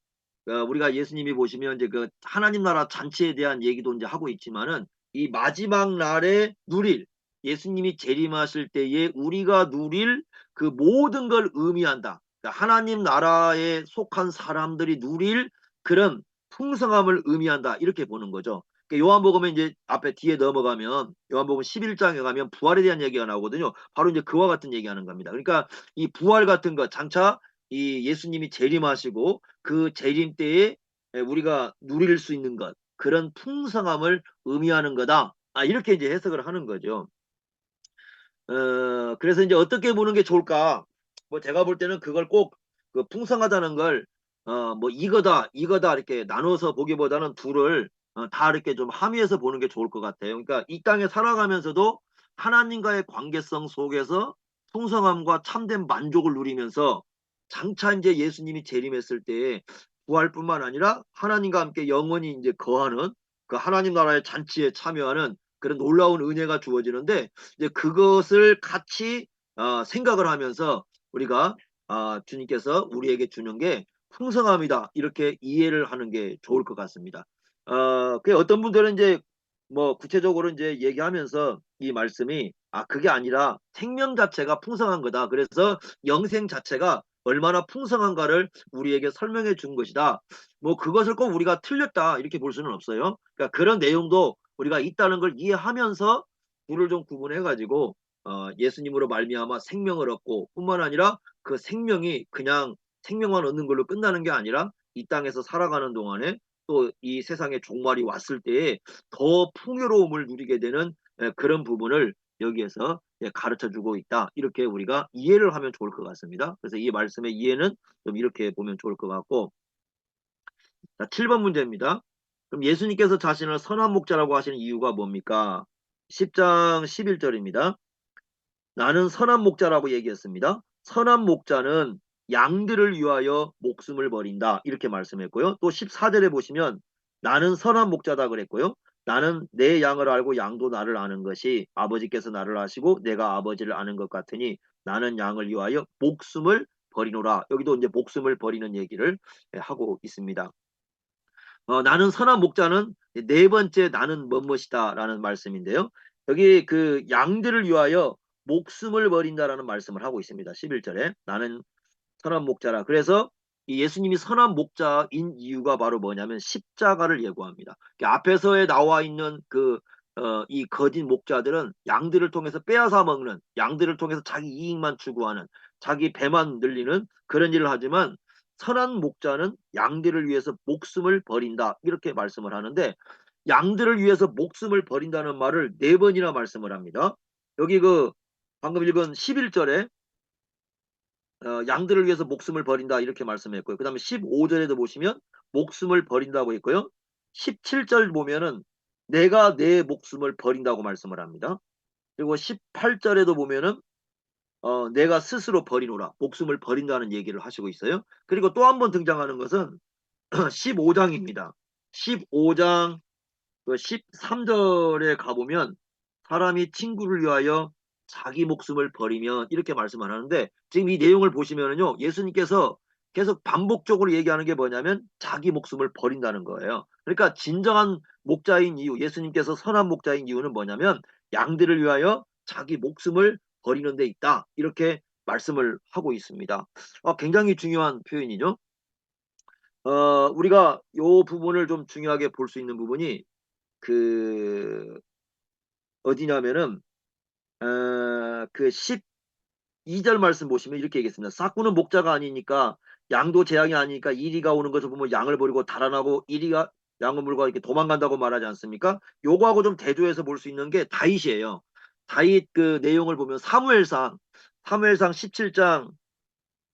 우리가 예수님이 보시면 이제 그 하나님 나라 잔치에 대한 얘기도 이제 하고 있지만은 이 마지막 날에 누릴 예수님이 재림하실 때에 우리가 누릴 그 모든 걸 의미한다. 그러니까 하나님 나라에 속한 사람들이 누릴 그런 풍성함을 의미한다. 이렇게 보는 거죠. 그러니까 요한복음에 이제 앞에 뒤에 넘어가면 요한복음 11장에 가면 부활에 대한 얘기가 나오거든요. 바로 이제 그와 같은 얘기하는 겁니다. 그러니까 이 부활 같은 거 장차 이 예수님이 재림하시고 그 재림 때에 우리가 누릴 수 있는 것 그런 풍성함을 의미하는 거다. 이렇게 이제 해석을 하는 거죠. 그래서 이제 어떻게 보는 게 좋을까? 뭐 제가 볼 때는 그걸 꼭 그 풍성하다는 걸 뭐 이거다 이렇게 나눠서 보기보다는 둘을 다 이렇게 좀 함의해서 보는 게 좋을 것 같아요. 그러니까 이 땅에 살아가면서도 하나님과의 관계성 속에서 풍성함과 참된 만족을 누리면서 장차 이제 예수님이 재림했을 때 부활뿐만 아니라 하나님과 함께 영원히 이제 거하는 그 하나님 나라의 잔치에 참여하는 그런 놀라운 은혜가 주어지는데 이제 그것을 같이 생각을 하면서 우리가 주님께서 우리에게 주는 게 풍성함이다. 이렇게 이해를 하는 게 좋을 것 같습니다. 그 어떤 분들은 이제 뭐 구체적으로 이제 얘기하면서 이 말씀이 그게 아니라 생명 자체가 풍성한 거다. 그래서 영생 자체가 얼마나 풍성한가를 우리에게 설명해 준 것이다. 뭐 그것을 꼭 우리가 틀렸다 이렇게 볼 수는 없어요. 그러니까 그런 내용도 우리가 있다는 걸 이해하면서 둘을 좀 구분해 가지고 예수님으로 말미암아 생명을 얻고 뿐만 아니라 그 생명이 그냥 생명만 얻는 걸로 끝나는 게 아니라 이 땅에서 살아가는 동안에 또 이 세상의 종말이 왔을 때에 더 풍요로움을 누리게 되는 그런 부분을 여기에서 가르쳐 주고 있다. 이렇게 우리가 이해를 하면 좋을 것 같습니다. 그래서 이 말씀의 이해는 좀 이렇게 보면 좋을 것 같고 자, 7번 문제입니다. 그럼 예수님께서 자신을 선한 목자라고 하시는 이유가 뭡니까? 10장 11절입니다. 나는 선한 목자라고 얘기했습니다. 선한 목자는 양들을 위하여 목숨을 버린다. 이렇게 말씀했고요. 또 14절에 보시면 나는 선한 목자다 그랬고요. 나는 내 양을 알고 양도 나를 아는 것이 아버지께서 나를 아시고 내가 아버지를 아는 것 같으니 나는 양을 위하여 목숨을 버리노라. 여기도 이제 목숨을 버리는 얘기를 하고 있습니다. 나는 선한 목자는 네 번째 나는 뭐뭇이다라는 말씀인데요. 여기 그 양들을 위하여 목숨을 버린다라는 말씀을 하고 있습니다. 11절에 나는 선한 목자라. 그래서 이 예수님이 선한 목자인 이유가 바로 뭐냐면 십자가를 예고합니다. 앞에서에 나와 있는 이 거짓 목자들은 양들을 통해서 빼앗아 먹는 양들을 통해서 자기 이익만 추구하는 자기 배만 늘리는 그런 일을 하지만 선한 목자는 양들을 위해서 목숨을 버린다. 이렇게 말씀을 하는데 양들을 위해서 목숨을 버린다는 말을 네 번이나 말씀을 합니다. 여기 그 방금 읽은 11절에 양들을 위해서 목숨을 버린다 이렇게 말씀했고요. 그 다음에 15절에도 보시면 목숨을 버린다고 했고요. 17절 보면은 내가 내 목숨을 버린다고 말씀을 합니다. 그리고 18절에도 보면은 내가 스스로 버리노라 목숨을 버린다는 얘기를 하시고 있어요. 그리고 또 한 번 등장하는 것은 15장입니다. 15장 그 13절에 가보면 사람이 친구를 위하여 자기 목숨을 버리면 이렇게 말씀 안 하는데 지금 이 내용을 보시면은요 예수님께서 계속 반복적으로 얘기하는 게 뭐냐면 자기 목숨을 버린다는 거예요. 그러니까 진정한 목자인 이유 예수님께서 선한 목자인 이유는 뭐냐면 양들을 위하여 자기 목숨을 버리는 데 있다 이렇게 말씀을 하고 있습니다. 굉장히 중요한 표현이죠. 우리가 요 부분을 좀 중요하게 볼 수 있는 부분이 그 어디냐면은 그 12절 말씀 보시면 이렇게 얘기했습니다. 삭구는 목자가 아니니까 양도 재앙이 아니니까 이리가 오는 것을 보면 양을 버리고 달아나고 이리가 양을 물고 이렇게 도망간다고 말하지 않습니까? 요거하고 좀 대조해서 볼 수 있는 게 다윗이에요. 다윗 그 내용을 보면 사무엘상 17장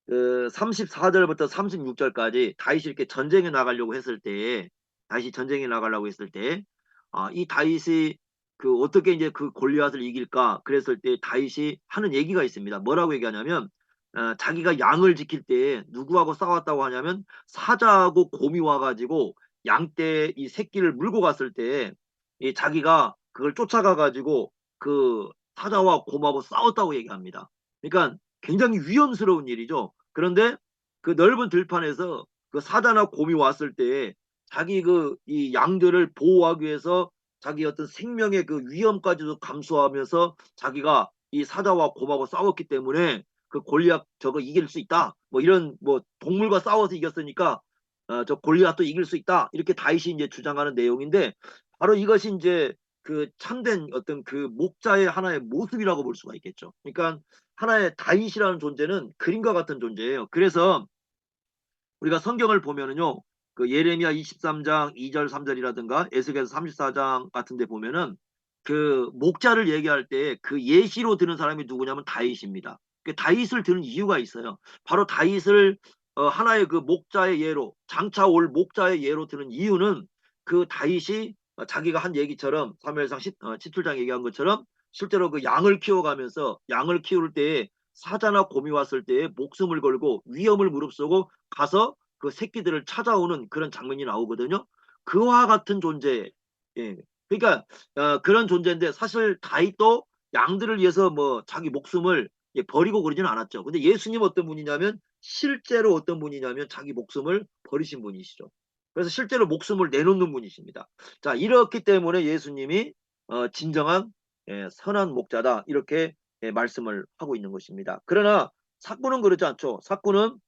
34절부터 36절까지 다윗이 이렇게 전쟁에 나가려고 했을 때, 다윗이 전쟁에 나가려고 했을 때, 이 다윗이 그 어떻게 이제 그 골리앗을 이길까 그랬을 때 다윗이 하는 얘기가 있습니다. 뭐라고 얘기하냐면, 자기가 양을 지킬 때 누구하고 싸웠다고 하냐면 사자하고 곰이 와가지고 양떼 이 새끼를 물고 갔을 때 이 자기가 그걸 쫓아가 가지고 그 사자와 곰하고 싸웠다고 얘기합니다. 그러니까 굉장히 위험스러운 일이죠. 그런데 그 넓은 들판에서 그 사자나 곰이 왔을 때 자기 그 이 양들을 보호하기 위해서 자기 어떤 생명의 그 위험까지도 감수하면서 자기가 이 사자와 곰하고 싸웠기 때문에 그 골리앗 저거 이길 수 있다. 뭐 이런 뭐 동물과 싸워서 이겼으니까 저 골리앗도 이길 수 있다. 이렇게 다윗이 이제 주장하는 내용인데 바로 이것이 이제 그 참된 어떤 그 목자의 하나의 모습이라고 볼 수가 있겠죠. 그러니까 하나의 다윗이라는 존재는 그림과 같은 존재예요. 그래서 우리가 성경을 보면은요, 그 예레미야 23장 2절 3절이라든가 에스겔서 34장 같은 데 보면은 그 목자를 얘기할 때 그 예시로 드는 사람이 누구냐면 다윗입니다. 그 다윗을 드는 이유가 있어요. 바로 다윗을 하나의 그 목자의 예로, 장차 올 목자의 예로 드는 이유는 그 다윗이 자기가 한 얘기처럼 사무엘상 17장 얘기한 것처럼 실제로 그 양을 키워가면서 양을 키울 때에 사자나 곰이 왔을 때에 목숨을 걸고 위험을 무릅쓰고 가서 그 새끼들을 찾아오는 그런 장면이 나오거든요. 그와 같은 존재. 예. 그러니까 그런 존재인데 사실 다윗도 양들을 위해서 뭐 자기 목숨을 버리고 그러지는 않았죠. 근데 예수님 어떤 분이냐면 실제로 어떤 분이냐면 자기 목숨을 버리신 분이시죠. 그래서 실제로 목숨을 내놓는 분이십니다. 자, 이렇기 때문에 예수님이 진정한 선한 목자다. 이렇게 말씀을 하고 있는 것입니다. 그러나 사꾼은 그렇지 않죠. 사꾼은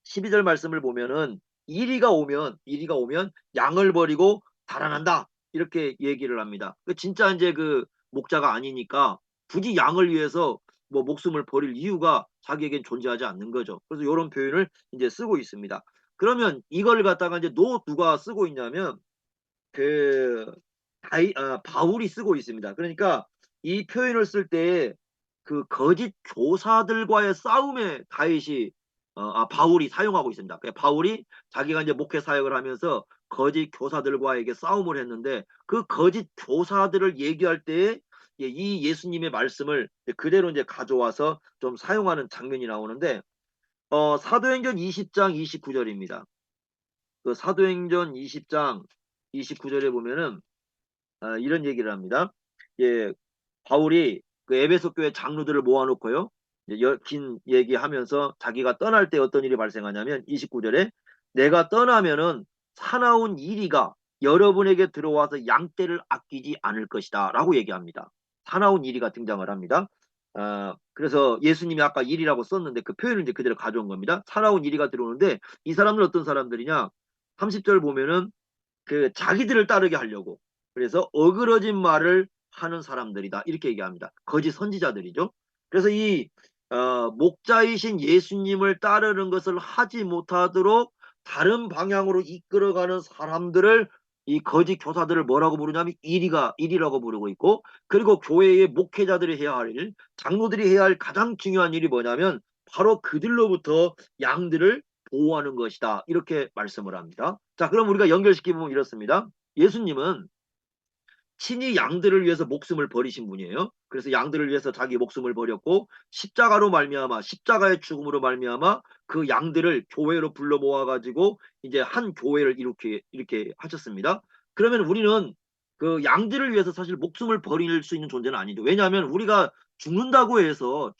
12절 말씀을 보면은 이리가 오면 양을 버리고 달아난다. 이렇게 얘기를 합니다. 진짜 이제 그 목자가 아니니까 굳이 양을 위해서 뭐 목숨을 버릴 이유가 자기에겐 존재하지 않는 거죠. 그래서 이런 표현을 이제 쓰고 있습니다. 그러면 이걸 갖다가 이제 누가 쓰고 있냐면 그 바울이 쓰고 있습니다. 그러니까 이 표현을 쓸 때 그 거짓 교사들과의 싸움에 다윗이 바울이 사용하고 있습니다. 바울이 자기가 이제 목회 사역을 하면서 거짓 교사들과에게 싸움을 했는데 그 거짓 교사들을 얘기할 때에 이 예수님의 말씀을 그대로 이제 가져와서 좀 사용하는 장면이 나오는데 사도행전 20장 29절입니다. 그 사도행전 20장 29절에 보면은 이런 얘기를 합니다. 예, 바울이 그 에베소 교회 장로들을 모아놓고요. 이제 긴 얘기하면서 자기가 떠날 때 어떤 일이 발생하냐면 29절에 내가 떠나면은 사나운 이리가 여러분에게 들어와서 양떼를 아끼지 않을 것이다 라고 얘기합니다. 사나운 이리가 등장을 합니다. 그래서 예수님이 아까 일이라고 썼는데 그 표현을 이제 그대로 가져온 겁니다. 사나운 이리가 들어오는데 이 사람은 어떤 사람들이냐? 30절 보면은 그 자기들을 따르게 하려고 그래서 어그러진 말을 하는 사람들이다 이렇게 얘기합니다. 거짓 선지자들이죠. 그래서 이 목자이신 예수님을 따르는 것을 하지 못하도록 다른 방향으로 이끌어가는 사람들을 이 거짓 교사들을 뭐라고 부르냐면 일이라고 부르고 있고 그리고 교회의 목회자들이 해야 할 일, 장로들이 해야 할 가장 중요한 일이 뭐냐면 바로 그들로부터 양들을 보호하는 것이다. 이렇게 말씀을 합니다. 자, 그럼 우리가 연결시키면 이렇습니다. 예수님은 친히 양들을 위해서 목숨을 버리신 분이에요. 그래서 양들을 위해서 자기 목숨을 버렸고 십자가로 말미암아 십자가의 죽음으로 말미암아 그 양들을 교회로 불러 모아 가지고 이제 한 교회를 이렇게 하셨습니다. 그러면 우리는 그 양들을 위해서 사실 목숨을 버릴 수 있는 존재는 아니죠. 왜냐하면 우리가 죽는다고 해서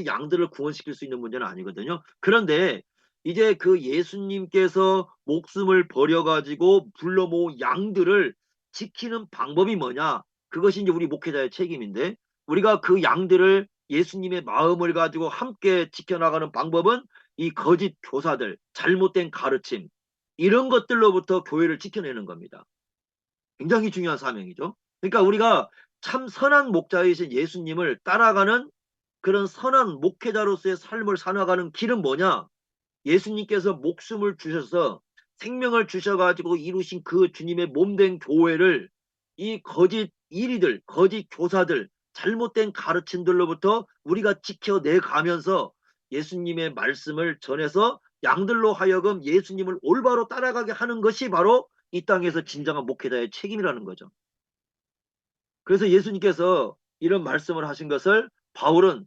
양들을 구원시킬 수 있는 문제는 아니거든요. 그런데 이제 그 예수님께서 목숨을 버려가지고 불러 모은 양들을 지키는 방법이 뭐냐? 그것이 이제 우리 목회자의 책임인데 우리가 그 양들을 예수님의 마음을 가지고 함께 지켜나가는 방법은 이 거짓 교사들, 잘못된 가르침, 이런 것들로부터 교회를 지켜내는 겁니다. 굉장히 중요한 사명이죠. 그러니까 우리가 참 선한 목자이신 예수님을 따라가는 그런 선한 목회자로서의 삶을 살아가는 길은 뭐냐? 예수님께서 목숨을 주셔서 생명을 주셔가지고 이루신 그 주님의 몸된 교회를 이 거짓 이리들, 거짓 교사들, 잘못된 가르침들로부터 우리가 지켜내 가면서 예수님의 말씀을 전해서 양들로 하여금 예수님을 올바로 따라가게 하는 것이 바로 이 땅에서 진정한 목회자의 책임이라는 거죠. 그래서 예수님께서 이런 말씀을 하신 것을 바울은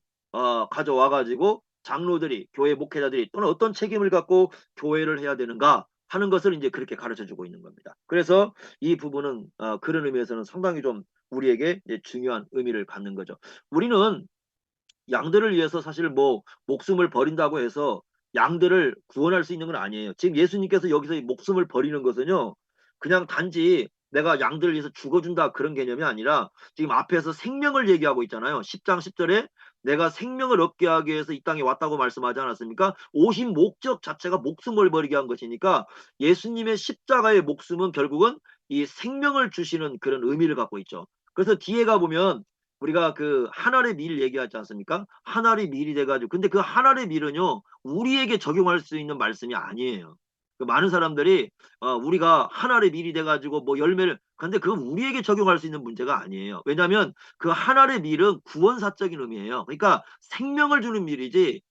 가져와 가지고 장로들이, 교회 목회자들이 또는 어떤 책임을 갖고 교회를 해야 되는가 하는 것을 이제 그렇게 가르쳐 주고 있는 겁니다. 그래서 이 부분은 그런 의미에서는 상당히 좀 우리에게 중요한 의미를 갖는 거죠. 우리는 양들을 위해서 사실 뭐 목숨을 버린다고 해서 양들을 구원할 수 있는 건 아니에요. 지금 예수님께서 여기서 이 목숨을 버리는 것은요, 그냥 단지 내가 양들을 위해서 죽어준다 그런 개념이 아니라 지금 앞에서 생명을 얘기하고 있잖아요. 10장 10절에 내가 생명을 얻게 하기 위해서 이 땅에 왔다고 말씀하지 않았습니까? 오신 목적 자체가 목숨을 버리게 한 것이니까 예수님의 십자가의 목숨은 결국은 이 생명을 주시는 그런 의미를 갖고 있죠. 그래서 뒤에 가보면 우리가 그 하늘의 밀 얘기하지 않습니까? 하늘의 밀이 돼가지고 근데 그 하늘의 밀은요 우리에게 적용할 수 있는 말씀이 아니에요. 그 많은 사람들이 우리가 하늘의 밀이 돼가지고 뭐 열매를 근데 그건 우리에게 적용할 수 있는 문제가 아니에요. 왜냐하면 그 하늘의 밀은 구원사적인 의미예요. 그러니까 생명을 주는 밀이지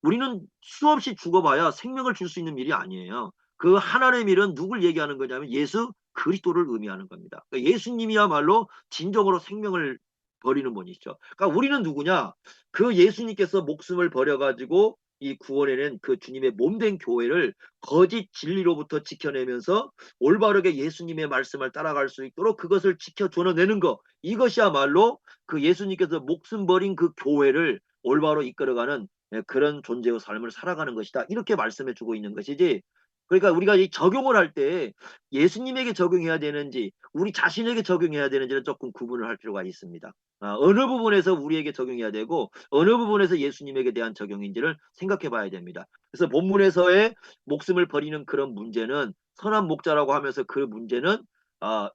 우리는 수없이 죽어봐야 생명을 줄 수 있는 일이 아니에요. 그 하나님의 일은 누굴 얘기하는 거냐면 예수 그리스도를 의미하는 겁니다. 그러니까 예수님이야말로 진정으로 생명을 버리는 분이죠. 그러니까 우리는 누구냐? 그 예수님께서 목숨을 버려가지고 이 구원해낸 그 주님의 몸된 교회를 거짓 진리로부터 지켜내면서 올바르게 예수님의 말씀을 따라갈 수 있도록 그것을 지켜줘내는 거. 이것이야말로 그 예수님께서 목숨 버린 그 교회를 올바로 이끌어가는 그런 존재의 삶을 살아가는 것이다. 이렇게 말씀해 주고 있는 것이지. 그러니까 우리가 이 적용을 할 때 예수님에게 적용해야 되는지 우리 자신에게 적용해야 되는지는 조금 구분을 할 필요가 있습니다. 어느 부분에서 우리에게 적용해야 되고 어느 부분에서 예수님에게 대한 적용인지를 생각해 봐야 됩니다. 그래서 본문에서의 목숨을 버리는 그런 문제는 선한 목자라고 하면서 그 문제는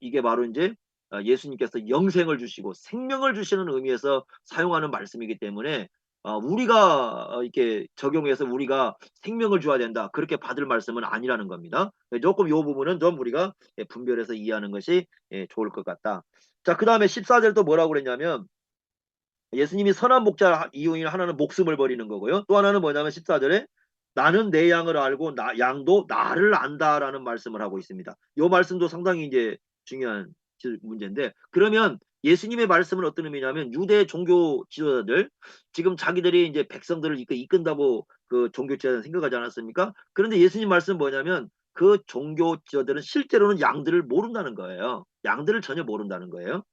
이게 바로 이제 예수님께서 영생을 주시고 생명을 주시는 의미에서 사용하는 말씀이기 때문에 우리가 이렇게 적용해서 우리가 생명을 줘야 된다. 그렇게 받을 말씀은 아니라는 겁니다. 조금 이 부분은 좀 우리가 분별해서 이해하는 것이 좋을 것 같다. 자, 그 다음에 14절 또 뭐라고 그랬냐면 예수님이 선한 목자 이유인 하나는 목숨을 버리는 거고요. 또 하나는 뭐냐면 14절에 나는 내 양을 알고 양도 나를 안다라는 말씀을 하고 있습니다. 이 말씀도 상당히 이제 중요한 문제인데 그러면 예수님의 말씀은 어떤 의미냐면 유대 종교 지도자들 지금 자기들이 이제 백성들을 이끈다고 그 종교 지도자는 생각하지 않았습니까? 그런데 예수님 말씀은 뭐냐면 그 종교 지도자들은 실제로는 양들을 모른다는 거예요. 양들을 전혀 모른다는 거예요.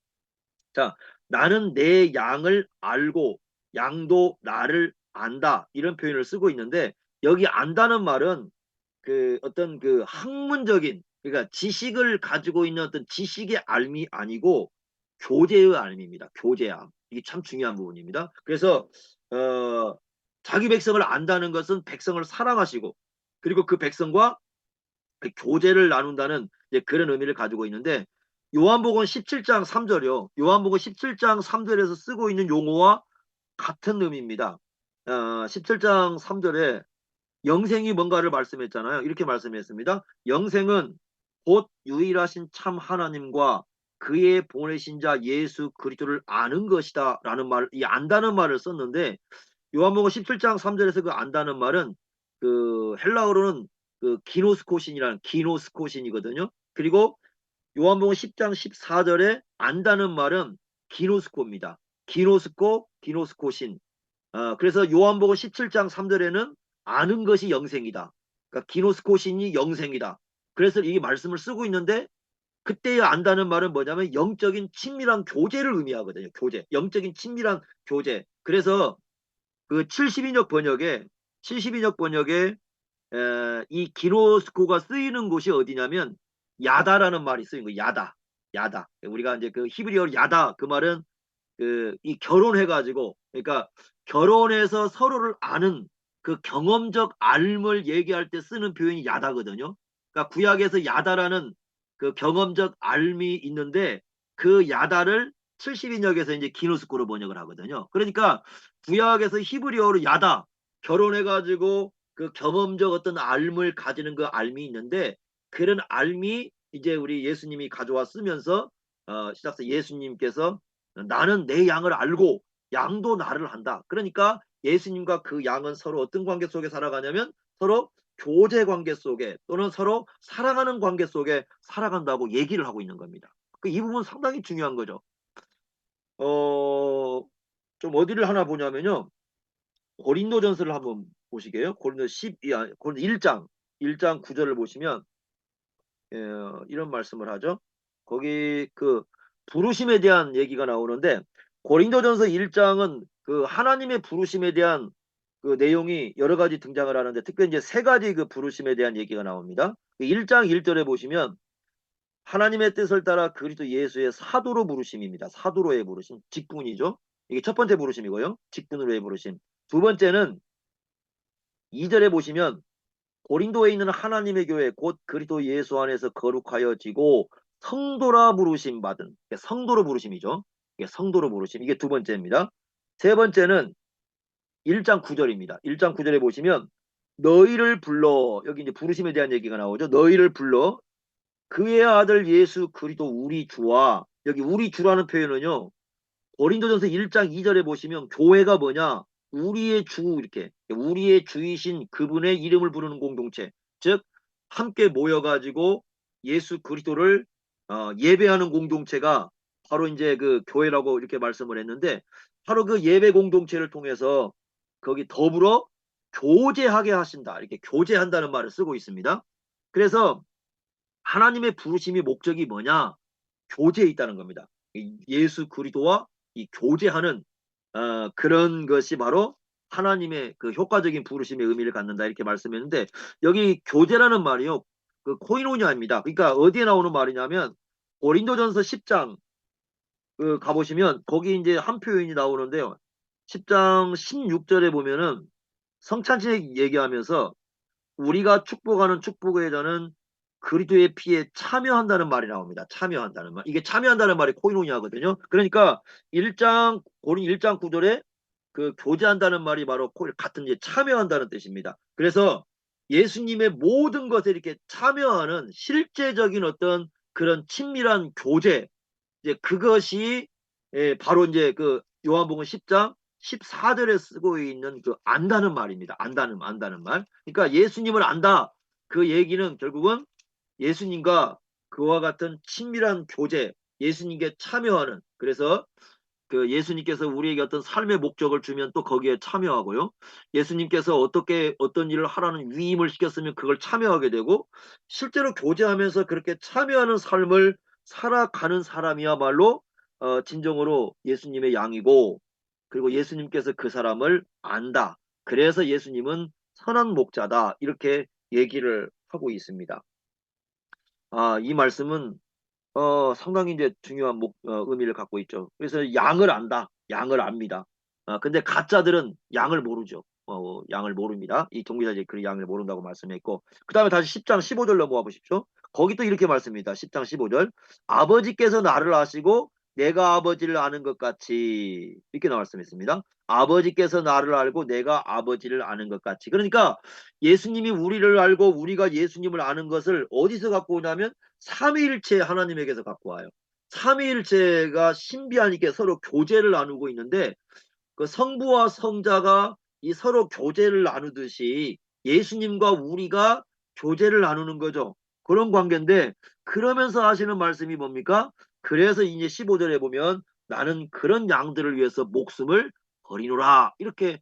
자, 나는 내 양을 알고 양도 나를 안다. 이런 표현을 쓰고 있는데 여기 안다는 말은 그 어떤 그 학문적인 그러니까 지식을 가지고 있는 어떤 지식의 알미 아니고 교제의 알미입니다. 교제함. 이게 참 중요한 부분입니다. 그래서 자기 백성을 안다는 것은 백성을 사랑하시고 그리고 그 백성과 교제를 나눈다는 그런 의미를 가지고 있는데 요한복음 17장 3절이요. 요한복음 17장 3절에서 쓰고 있는 용어와 같은 의미입니다. 17장 3절에 영생이 뭔가를 말씀했잖아요. 이렇게 말씀했습니다. 영생은 곧 유일하신 참 하나님과 그의 보내신 자 예수 그리스도를 아는 것이다 라는 말, 이 안다는 말을 썼는데 요한복음 17장 3절에서 그 안다는 말은 그 헬라어로는 그 기노스코신이라는 기노스코신이거든요. 그리고 요한복음 10장 14절에 안다는 말은 기노스코입니다. 기노스코, 기노스코신. 그래서 요한복음 17장 3절에는 아는 것이 영생이다. 그러니까 기노스코신이 영생이다. 그래서 이 말씀을 쓰고 있는데 그때의 안다는 말은 뭐냐면 영적인 친밀한 교제를 의미하거든요. 교제. 영적인 친밀한 교제. 그래서 그 72역 번역에 이 기노스코가 쓰이는 곳이 어디냐면 야다라는 말이 쓰인 거예요. 야다. 야다. 우리가 이제 그 히브리어 야다 그 말은 그 이 결혼해가지고 그러니까 결혼해서 서로를 아는 그 경험적 알을 얘기할 때 쓰는 표현이 야다거든요. 그러니까 구약에서 야다라는 그 경험적 알미 있는데 그 야다를 70인역에서 이제 기누스코로 번역을 하거든요. 그러니까 구약에서 히브리어로 야다 결혼해가지고 그 경험적 어떤 알을 가지는 그 알미 있는데 그런 알미 이제 우리 예수님이 가져와 쓰면서 시작서 예수님께서 나는 내 양을 알고 양도 나를 한다. 그러니까 예수님과 그 양은 서로 어떤 관계 속에 살아가냐면 서로 교제 관계 속에 또는 서로 사랑하는 관계 속에 살아간다고 얘기를 하고 있는 겁니다. 이 부분 상당히 중요한 거죠. 어, 좀 어디를 하나 보냐면요. 고린도전서를 한번 보시게요. 고린도 1장 1장 9절을 보시면 이런 말씀을 하죠. 거기 그 부르심에 대한 얘기가 나오는데 고린도전서 1장은 그 하나님의 부르심에 대한 그 내용이 여러 가지 등장을 하는데 특별히 이제 세 가지 그 부르심에 대한 얘기가 나옵니다. 1장 1절에 보시면 하나님의 뜻을 따라 그리스도 예수의 사도로 부르심입니다. 사도로의 부르심, 직분이죠. 이게 첫 번째 부르심이고요. 직분으로의 부르심. 두 번째는 2절에 보시면 고린도에 있는 하나님의 교회 곧 그리스도 예수 안에서 거룩하여지고 성도라 부르심 받은 성도로 부르심이죠. 이게 성도로 부르심. 이게 두 번째입니다. 세 번째는 1장 9절입니다. 1장 9절에 보시면 너희를 불러 여기 이제 부르심에 대한 얘기가 나오죠. 너희를 불러 그의 아들 예수 그리스도 우리 주와 여기 우리 주라는 표현은요. 고린도전서 1장 2절에 보시면 교회가 뭐냐? 우리의 주 이렇게 우리의 주이신 그분의 이름을 부르는 공동체. 즉 함께 모여가지고 예수 그리스도를 예배하는 공동체가 바로 이제 그 교회라고 이렇게 말씀을 했는데 바로 그 예배 공동체를 통해서 거기 더불어 교제하게 하신다. 이렇게 교제한다는 말을 쓰고 있습니다. 그래서 하나님의 부르심이 목적이 뭐냐? 교제에 있다는 겁니다. 예수 그리스도와 이 교제하는 그런 것이 바로 하나님의 그 효과적인 부르심의 의미를 갖는다 이렇게 말씀했는데 여기 교제라는 말이요. 그 코이노니아입니다. 그러니까 어디에 나오는 말이냐면 고린도전서 10장 그 가보시면 거기 이제 한 표현이 나오는데요. 10장 16절에 보면은 성찬식 얘기하면서 우리가 축복하는 축복의 자는 그리스도의 피에 참여한다는 말이 나옵니다. 참여한다는 말. 이게 참여한다는 말이 코이노니아거든요. 그러니까 1장 9절에 그 교제한다는 말이 바로 같은 이제 참여한다는 뜻입니다. 그래서 예수님의 모든 것에 이렇게 참여하는 실제적인 어떤 그런 친밀한 교제, 이제 그것이 바로 이제 그 요한복음 10장 14절에 쓰고 있는 그 안다는 말입니다. 안다는 말. 그러니까 예수님을 안다. 그 얘기는 결국은 예수님과 그와 같은 친밀한 교제, 예수님께 참여하는. 그래서 그 예수님께서 우리에게 어떤 삶의 목적을 주면 또 거기에 참여하고요. 예수님께서 어떻게 어떤 일을 하라는 위임을 시켰으면 그걸 참여하게 되고 실제로 교제하면서 그렇게 참여하는 삶을 살아가는 사람이야말로 진정으로 예수님의 양이고 그리고 예수님께서 그 사람을 안다. 그래서 예수님은 선한 목자다. 이렇게 얘기를 하고 있습니다. 이 말씀은 상당히 이제 중요한 의미를 갖고 있죠. 그래서 양을 안다. 양을 압니다. 근데 가짜들은 양을 모르죠. 양을 모릅니다. 이 동기자들이 그 양을 모른다고 말씀했고 그 다음에 다시 10장 15절 넘어와 보십시오. 거기 또 이렇게 말씀입니다. 10장 15절 아버지께서 나를 아시고 내가 아버지를 아는 것 같이 이렇게 말씀했습니다. 아버지께서 나를 알고 내가 아버지를 아는 것 같이. 그러니까 예수님이 우리를 알고 우리가 예수님을 아는 것을 어디서 갖고 오냐면 삼위일체 하나님에게서 갖고 와요. 삼위일체가 신비하니까 서로 교제를 나누고 있는데 그 성부와 성자가 이 서로 교제를 나누듯이 예수님과 우리가 교제를 나누는 거죠. 그런 관계인데 그러면서 하시는 말씀이 뭡니까? 그래서 이제 15절에 보면 나는 그런 양들을 위해서 목숨을 버리노라 이렇게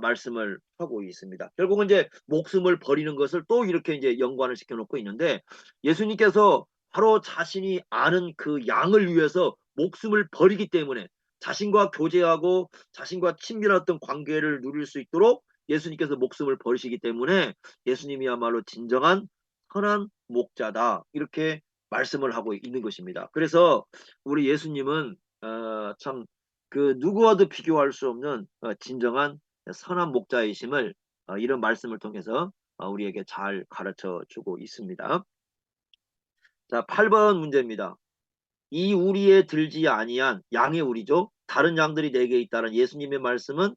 말씀을 하고 있습니다. 결국은 이제 목숨을 버리는 것을 또 이렇게 이제 연관을 시켜놓고 있는데 예수님께서 바로 자신이 아는 그 양을 위해서 목숨을 버리기 때문에 자신과 교제하고 자신과 친밀한 어떤 관계를 누릴 수 있도록 예수님께서 목숨을 버리시기 때문에 예수님이야말로 진정한 선한 목자다 이렇게 말씀을 하고 있는 것입니다. 그래서 우리 예수님은 참 그 누구와도 비교할 수 없는 진정한 선한 목자이심을 이런 말씀을 통해서 우리에게 잘 가르쳐 주고 있습니다. 자, 8번 문제입니다. 이 우리에 들지 아니한 양의 우리죠. 다른 양들이 내게 있다는 예수님의 말씀은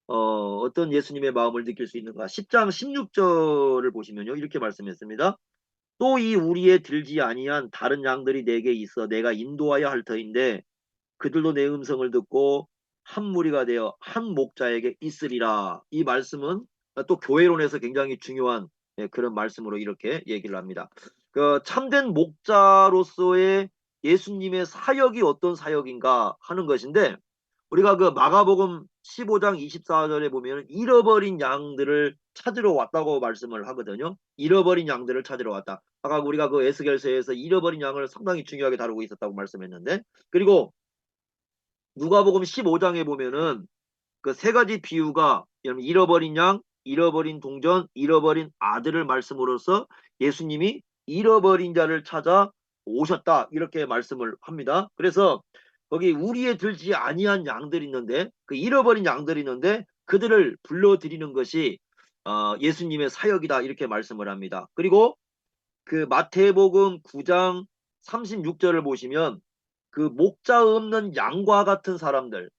어떤 예수님의 마음을 느낄 수 있는가? 10장 16절을 보시면요. 이렇게 말씀했습니다. 또 이 우리에 들지 아니한 다른 양들이 내게 있어 내가 인도하여 할 터인데 그들도 내 음성을 듣고 한 무리가 되어 한 목자에게 있으리라. 이 말씀은 또 교회론에서 굉장히 중요한 그런 말씀으로 이렇게 얘기를 합니다. 그 참된 목자로서의 예수님의 사역이 어떤 사역인가 하는 것인데 우리가 그 마가복음 15장 24절에 보면 잃어버린 양들을 찾으러 왔다고 말씀을 하거든요. 잃어버린 양들을 찾으러 왔다. 아까 우리가 그 에스겔서에서 잃어버린 양을 상당히 중요하게 다루고 있었다고 말씀했는데 그리고 누가복음 15장에 보면은 그 세 가지 비유가 잃어버린 양, 잃어버린 동전, 잃어버린 아들을 말씀으로써 예수님이 잃어버린 자를 찾아 오셨다 이렇게 말씀을 합니다. 그래서 거기 우리에 들지 아니한 양들이 있는데 그 잃어버린 양들이 있는데 그들을 불러들이는 것이 예수님의 사역이다 이렇게 말씀을 합니다. 그리고 그 마태복음 9장 36절을 보시면 그 목자 없는 양과 같은 사람들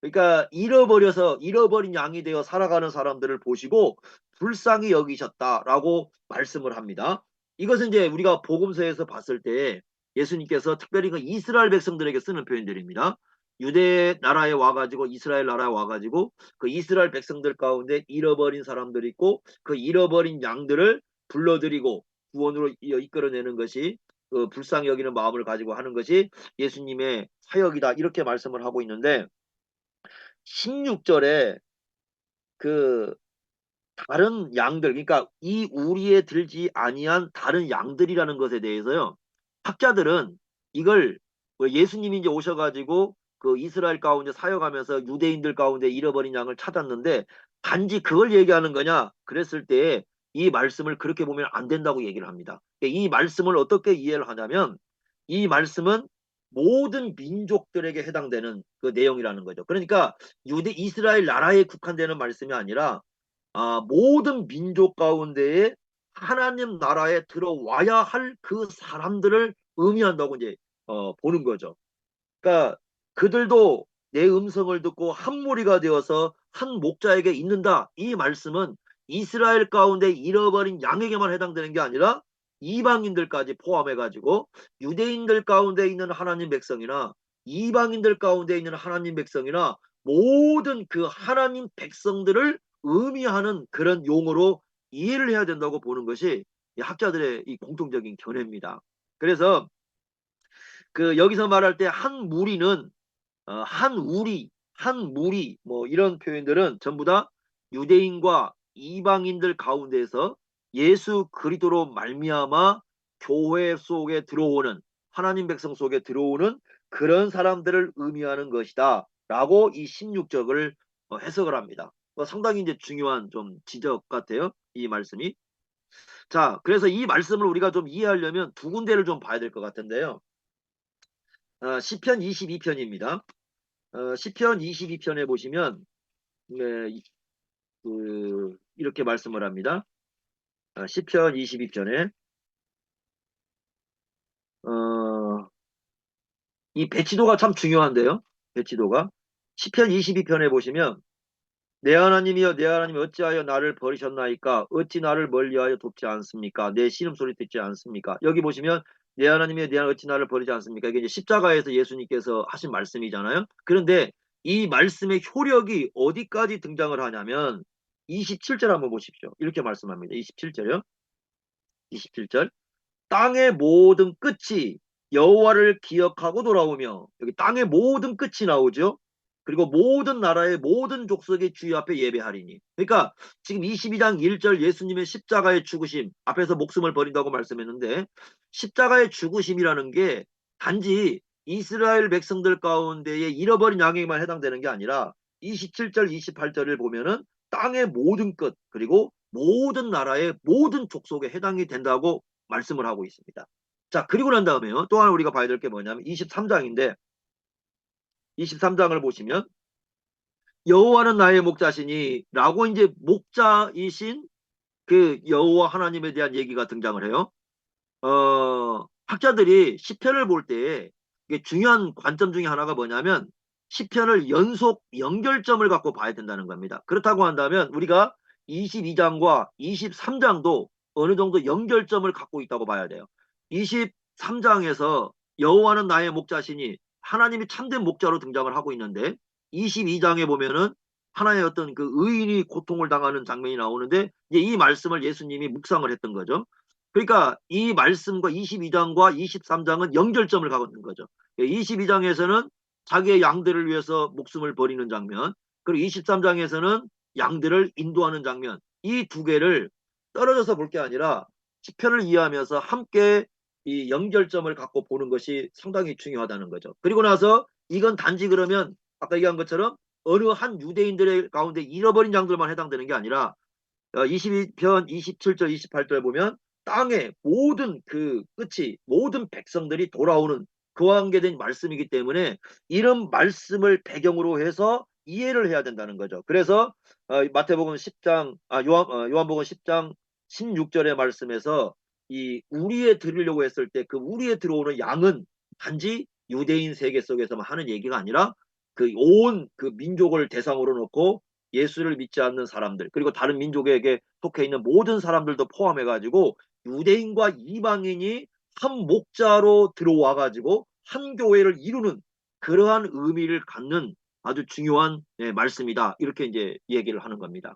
그러니까 잃어버려서 잃어버린 양이 되어 살아가는 사람들을 보시고 불쌍히 여기셨다라고 말씀을 합니다. 이것은 이제 우리가 복음서에서 봤을 때 예수님께서 특별히 그 이스라엘 백성들에게 쓰는 표현들입니다. 유대 나라에 와가지고 이스라엘 나라에 와가지고 그 이스라엘 백성들 가운데 잃어버린 사람들이 있고 그 잃어버린 양들을 불러들이고 구원으로 이끌어내는 것이 그 불쌍히 여기는 마음을 가지고 하는 것이 예수님의 사역이다 이렇게 말씀을 하고 있는데 16절에 그 다른 양들 그러니까 이 우리에 들지 아니한 다른 양들이라는 것에 대해서요. 학자들은 이걸 예수님이 이제 오셔가지고 그 이스라엘 가운데 사역하면서 유대인들 가운데 잃어버린 양을 찾았는데 단지 그걸 얘기하는 거냐 그랬을 때 이 말씀을 그렇게 보면 안 된다고 얘기를 합니다. 이 말씀을 어떻게 이해를 하냐면 이 말씀은 모든 민족들에게 해당되는 그 내용이라는 거죠. 그러니까 유대 이스라엘 나라에 국한되는 말씀이 아니라 모든 민족 가운데에 하나님 나라에 들어와야 할 그 사람들을 의미한다고 이제 보는 거죠. 그러니까 그들도 내 음성을 듣고 한 무리가 되어서 한 목자에게 있는다. 이 말씀은 이스라엘 가운데 잃어버린 양에게만 해당되는 게 아니라 이방인들까지 포함해가지고 유대인들 가운데 있는 하나님 백성이나 이방인들 가운데 있는 하나님 백성이나 모든 그 하나님 백성들을 의미하는 그런 용어로 이해를 해야 된다고 보는 것이 학자들의 이 공통적인 견해입니다. 그래서 그 여기서 말할 때 한 무리는 한 우리, 한 무리 뭐 이런 표현들은 전부 다 유대인과 이방인들 가운데서 예수 그리스도로 말미암아 교회 속에 들어오는 하나님 백성 속에 들어오는 그런 사람들을 의미하는 것이다. 라고 이 16절을 해석을 합니다. 상당히 이제 중요한 좀 지적 같아요. 이 말씀이. 자, 그래서 이 말씀을 우리가 좀 이해하려면 두 군데를 좀 봐야 될 것 같은데요. 시편 22편입니다. 시편 22편에 보시면 네, 이렇게 말씀을 합니다. 시편 22편에 이 배치도가 참 중요한데요. 배치도가 시편 22편에 보시면 내 하나님이여 내 하나님 어찌하여 나를 버리셨나이까 어찌 나를 멀리하여 돕지 않습니까 내 신음소리 듣지 않습니까 여기 보시면 내 하나님이여 내 하나님 어찌 나를 버리지 않습니까 이게 이제 십자가에서 예수님께서 하신 말씀이잖아요. 그런데 이 말씀의 효력이 어디까지 등장을 하냐면 27절 한번 보십시오. 이렇게 말씀합니다. 27절요. 27절 땅의 모든 끝이 여호와를 기억하고 돌아오며 여기 땅의 모든 끝이 나오죠. 그리고 모든 나라의 모든 족속의 주여 앞에 예배하리니. 그러니까 지금 22장 1절 예수님의 십자가의 죽으심 앞에서 목숨을 버린다고 말씀했는데 십자가의 죽으심이라는 게 단지 이스라엘 백성들 가운데에 잃어버린 양에게만 해당되는 게 아니라 27절 28절을 보면은 땅의 모든 끝 그리고 모든 나라의 모든 족속에 해당이 된다고 말씀을 하고 있습니다. 자, 그리고 난 다음에요. 또 하나 우리가 봐야 될 게 뭐냐면 23장인데 23장을 보시면 여호와는 나의 목자시니 라고 이제 목자이신 그 여호와 하나님에 대한 얘기가 등장을 해요. 학자들이 시편을 볼 때 이게 중요한 관점 중에 하나가 뭐냐면 시편을 연속 연결점을 갖고 봐야 된다는 겁니다. 그렇다고 한다면 우리가 22장과 23장도 어느 정도 연결점을 갖고 있다고 봐야 돼요. 23장에서 여호와는 나의 목자시니 하나님이 참된 목자로 등장을 하고 있는데 22장에 보면은 하나의 어떤 그 의인이 고통을 당하는 장면이 나오는데 이제 이 말씀을 예수님이 묵상을 했던 거죠. 그러니까 이 말씀과 22장과 23장은 연결점을 갖고 있는 거죠. 22장에서는 자기의 양들을 위해서 목숨을 버리는 장면, 그리고 23장에서는 양들을 인도하는 장면, 이 두 개를 떨어져서 볼 게 아니라 시편을 이해하면서 함께 이 연결점을 갖고 보는 것이 상당히 중요하다는 거죠. 그리고 나서 이건 단지 그러면 아까 얘기한 것처럼 어느 한 유대인들의 가운데 잃어버린 양들만 해당되는 게 아니라 22편 27절 28절 보면 땅의 모든 그 끝이 모든 백성들이 돌아오는 그와 관계된 말씀이기 때문에 이런 말씀을 배경으로 해서 이해를 해야 된다는 거죠. 그래서 마태복음 10장 요한복음 10장 16절의 말씀에서 이 우리에 들으려고 했을 때 그 우리에 들어오는 양은 단지 유대인 세계 속에서만 하는 얘기가 아니라 그 온 그 민족을 대상으로 놓고 예수를 믿지 않는 사람들 그리고 다른 민족에게 속해 있는 모든 사람들도 포함해 가지고 유대인과 이방인이 한 목자로 들어와 가지고 한 교회를 이루는 그러한 의미를 갖는 아주 중요한 말씀이다. 이렇게 이제 얘기를 하는 겁니다.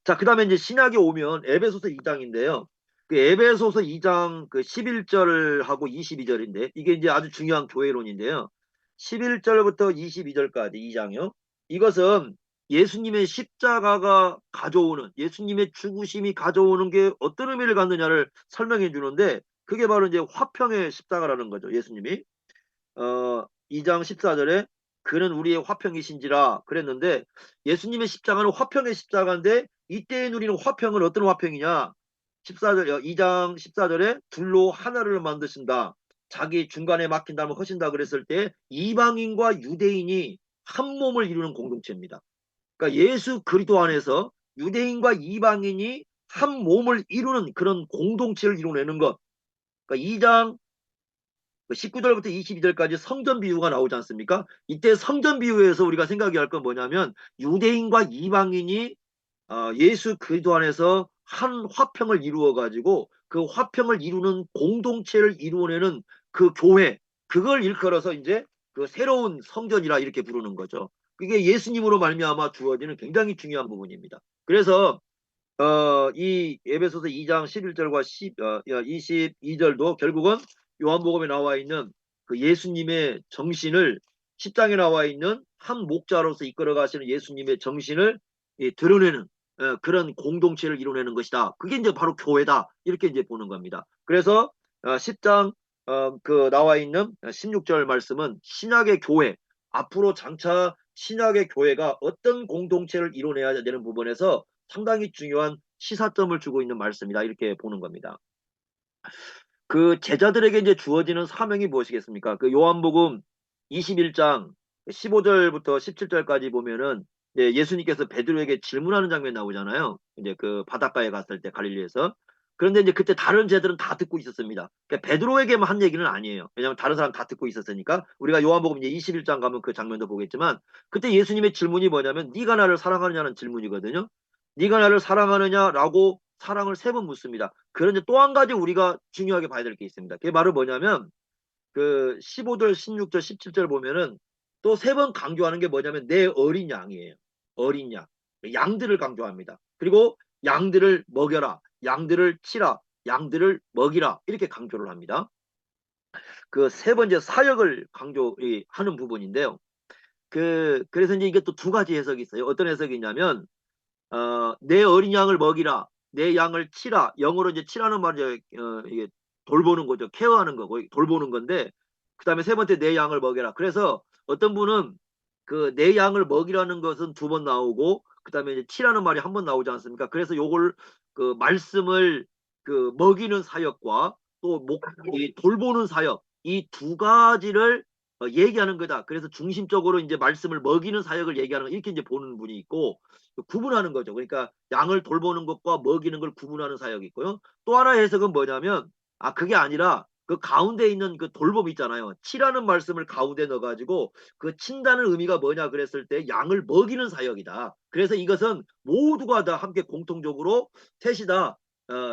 자, 그다음에 이제 신약에 오면 에베소서 2장인데요. 그 에베소서 2장 그 11절하고 22절인데 이게 이제 아주 중요한 교회론인데요. 11절부터 22절까지 2장이요. 이것은 예수님의 십자가가 가져오는 예수님의 죽으심이 가져오는 게 어떤 의미를 갖느냐를 설명해 주는데 그게 바로 이제 화평의 십자가라는 거죠. 예수님이 2장 14절에 그는 우리의 화평이신지라 그랬는데 예수님의 십자가는 화평의 십자가인데 이때에 누리는 화평은 어떤 화평이냐? 14절 2장 14절에 둘로 하나를 만드신다. 자기 중간에 막힌다면 허신다 그랬을 때 이방인과 유대인이 한 몸을 이루는 공동체입니다. 그러니까 예수 그리스도 안에서 유대인과 이방인이 한 몸을 이루는 그런 공동체를 이루내는 것. 그러니까 2장 19절부터 22절까지 성전 비유가 나오지 않습니까? 이때 성전 비유에서 우리가 생각해야 할 건 뭐냐면 유대인과 이방인이 예수 그리스도 안에서 한 화평을 이루어 가지고 그 화평을 이루는 공동체를 이루어내는 그 교회 그걸 일컬어서 이제 그 새로운 성전이라 이렇게 부르는 거죠. 그게 예수님으로 말미암아 주어지는 굉장히 중요한 부분입니다. 그래서 이 에베소서 2장 11절과 22절도 결국은 요한복음에 나와 있는 그 예수님의 정신을 10장에 나와 있는 한 목자로서 이끌어 가시는 예수님의 정신을 드러내는 그런 공동체를 이루내는 것이다. 그게 이제 바로 교회다. 이렇게 이제 보는 겁니다. 그래서 10장 그 나와 있는 16절 말씀은 신약의 교회 앞으로 장차 신약의 교회가 어떤 공동체를 이루어내야 되는 부분에서 상당히 중요한 시사점을 주고 있는 말씀이다. 이렇게 보는 겁니다. 그 제자들에게 이제 주어지는 사명이 무엇이겠습니까? 그 요한복음 21장 15절부터 17절까지 보면은 예수님께서 베드로에게 질문하는 장면이 나오잖아요. 이제 그 바닷가에 갔을 때 갈릴리에서. 그런데 이제 그때 다른 제들은 다 듣고 있었습니다. 그러니까 베드로에게만 한 얘기는 아니에요. 왜냐하면 다른 사람 다 듣고 있었으니까. 우리가 요한복음 이제 21장 가면 그 장면도 보겠지만 그때 예수님의 질문이 뭐냐면 네가 나를 사랑하느냐는 질문이거든요. 네가 나를 사랑하느냐라고 사랑을 세 번 묻습니다. 그런데 또 한 가지 우리가 중요하게 봐야 될 게 있습니다. 그게 바로 뭐냐면 그 15절, 16절, 17절 보면은 또 세 번 강조하는 게 뭐냐면 내 어린 양이에요. 어린 양. 양들을 강조합니다. 그리고 양들을 먹여라. 양들을 치라. 양들을 먹이라. 이렇게 강조를 합니다. 그 세 번째 사역을 강조하는 부분인데요. 그래서 이제 이게 또 두 가지 해석이 있어요. 어떤 해석이 있냐면 내 어린 양을 먹이라. 내 양을 치라. 영어로 이제 치라는 말이 이게 돌보는 거죠. 케어하는 거고 돌보는 건데 그다음에 세 번째 내 양을 먹여라. 그래서 어떤 분은 그 내 양을 먹이라는 것은 두 번 나오고 그다음에 이제 치라는 말이 한 번 나오지 않습니까? 그래서 요걸 그 말씀을 그 먹이는 사역과 또 이 돌보는 사역 이 두 가지를 얘기하는 거다. 그래서 중심적으로 이제 말씀을 먹이는 사역을 얘기하는 거 이렇게 이제 보는 분이 있고 구분하는 거죠. 그러니까 양을 돌보는 것과 먹이는 걸 구분하는 사역이 있고요. 또 하나 해석은 뭐냐면 그게 아니라 그 가운데 있는 그 돌봄 있잖아요. 치라는 말씀을 가운데 넣어가지고 그 친다는 의미가 뭐냐 그랬을 때 양을 먹이는 사역이다. 그래서 이것은 모두가 다 함께 공통적으로 셋이 다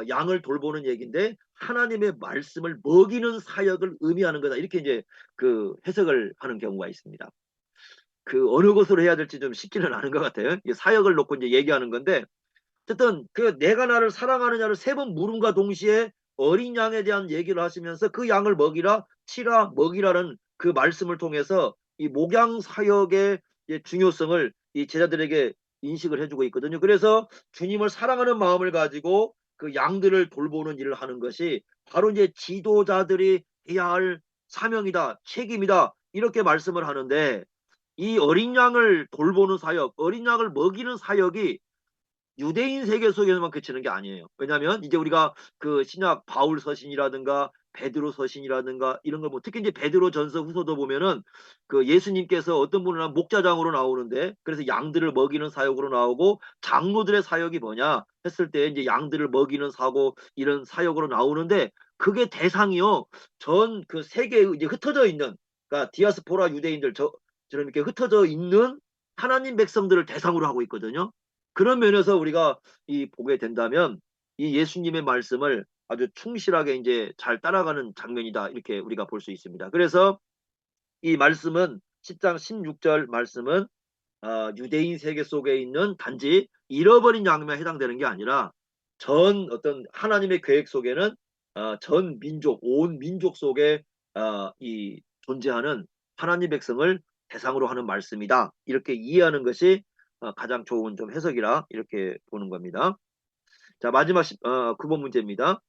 양을 돌보는 얘기인데 하나님의 말씀을 먹이는 사역을 의미하는 거다. 이렇게 이제 그 해석을 하는 경우가 있습니다. 그 어느 것으로 해야 될지 좀 쉽지는 않은 것 같아요. 사역을 놓고 이제 얘기하는 건데 어쨌든 그 내가 나를 사랑하느냐를 세 번 물음과 동시에 어린 양에 대한 얘기를 하시면서 그 양을 먹이라 치라 먹이라는 그 말씀을 통해서 이 목양 사역의 중요성을 이 제자들에게 인식을 해주고 있거든요. 그래서 주님을 사랑하는 마음을 가지고 그 양들을 돌보는 일을 하는 것이 바로 이제 지도자들이 해야 할 사명이다, 책임이다 이렇게 말씀을 하는데 이 어린 양을 돌보는 사역, 어린 양을 먹이는 사역이 유대인 세계 속에서만 그치는 게 아니에요. 왜냐하면 이제 우리가 그 신약 바울 서신이라든가 베드로 서신이라든가 이런 걸 특히 이제 베드로 전서 후서도 보면은 그 예수님께서 어떤 분은 목자장으로 나오는데 그래서 양들을 먹이는 사역으로 나오고 장로들의 사역이 뭐냐 했을 때 이제 양들을 먹이는 사고 이런 사역으로 나오는데 그게 대상이요. 전 그 세계에 이제 흩어져 있는 그러니까 디아스포라 유대인들 저처럼 이렇게 흩어져 있는 하나님 백성들을 대상으로 하고 있거든요. 그런 면에서 우리가 보게 된다면 이 예수님의 말씀을 아주 충실하게 이제 잘 따라가는 장면이다. 이렇게 우리가 볼 수 있습니다. 그래서 이 말씀은 10장 16절 말씀은 유대인 세계 속에 있는 단지 잃어버린 양에만 해당되는 게 아니라 전 어떤 하나님의 계획 속에는 전 민족, 온 민족 속에 이 존재하는 하나님 백성을 대상으로 하는 말씀이다. 이렇게 이해하는 것이 가장 좋은 좀 해석이라 이렇게 보는 겁니다. 자, 마지막 9번 문제입니다.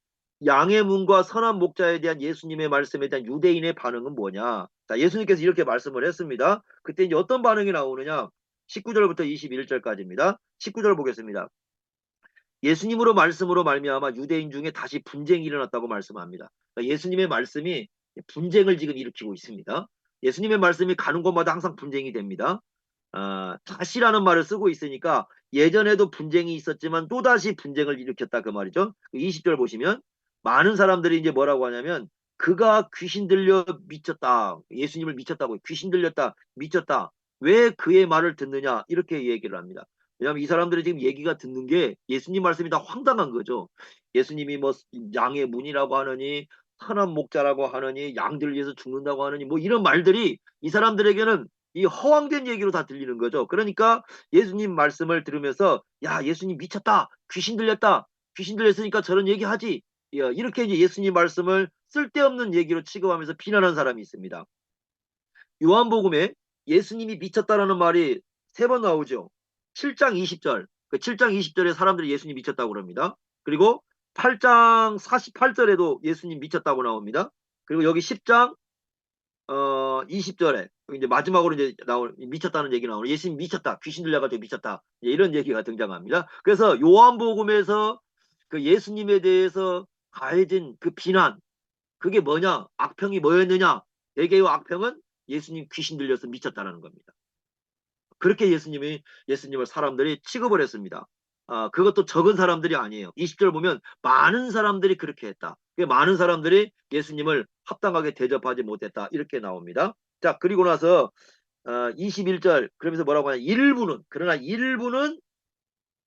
양의 문과 선한 목자에 대한 예수님의 말씀에 대한 유대인의 반응은 뭐냐? 자, 예수님께서 이렇게 말씀을 했습니다. 그때 이제 어떤 반응이 나오느냐? 19절부터 21절까지입니다. 19절 보겠습니다. 예수님으로 말씀으로 말미암아 유대인 중에 다시 분쟁이 일어났다고 말씀합니다. 그러니까 예수님의 말씀이 분쟁을 지금 일으키고 있습니다. 예수님의 말씀이 가는 곳마다 항상 분쟁이 됩니다. 다시라는 말을 쓰고 있으니까 예전에도 분쟁이 있었지만 또다시 분쟁을 일으켰다 그 말이죠. 20절 보시면 많은 사람들이 이제 뭐라고 하냐면 그가 귀신 들려 미쳤다. 예수님을 미쳤다고 귀신 들렸다. 미쳤다. 왜 그의 말을 듣느냐 이렇게 얘기를 합니다. 왜냐하면 이 사람들이 지금 얘기가 듣는 게 예수님 말씀이 다 황당한 거죠. 예수님이 뭐 양의 문이라고 하느니 선한 목자라고 하느니 양들 위해서 죽는다고 하느니 뭐 이런 말들이 이 사람들에게는 이 허황된 얘기로 다 들리는 거죠. 그러니까 예수님 말씀을 들으면서 야 예수님 미쳤다. 귀신 들렸다. 귀신 들렸으니까 저런 얘기하지. 이렇게 이제 예수님 말씀을 쓸데없는 얘기로 취급하면서 비난한 사람이 있습니다. 요한복음에 예수님이 미쳤다라는 말이 3번 나오죠. 7장 20절. 그 7장 20절에 사람들이 예수님 미쳤다고 그럽니다. 그리고 8장 48절에도 예수님 미쳤다고 나옵니다. 그리고 여기 10장 20절에 이제 마지막으로 이제 나올 미쳤다는 얘기 나오는 예수님 미쳤다. 귀신 들려가지고 미쳤다. 이런 얘기가 등장합니다. 그래서 요한복음에서 그 예수님에 대해서 가해진 그 비난 그게 뭐냐? 악평이 뭐였느냐? 대개의 악평은 예수님 귀신 들려서 미쳤다라는 겁니다. 그렇게 예수님을 사람들이 취급을 했습니다. 그것도 적은 사람들이 아니에요. 20절 보면 많은 사람들이 그렇게 했다. 많은 사람들이 예수님을 합당하게 대접하지 못했다. 이렇게 나옵니다. 자, 그리고 나서 21절 그러면서 뭐라고 하냐? 그러나 일부는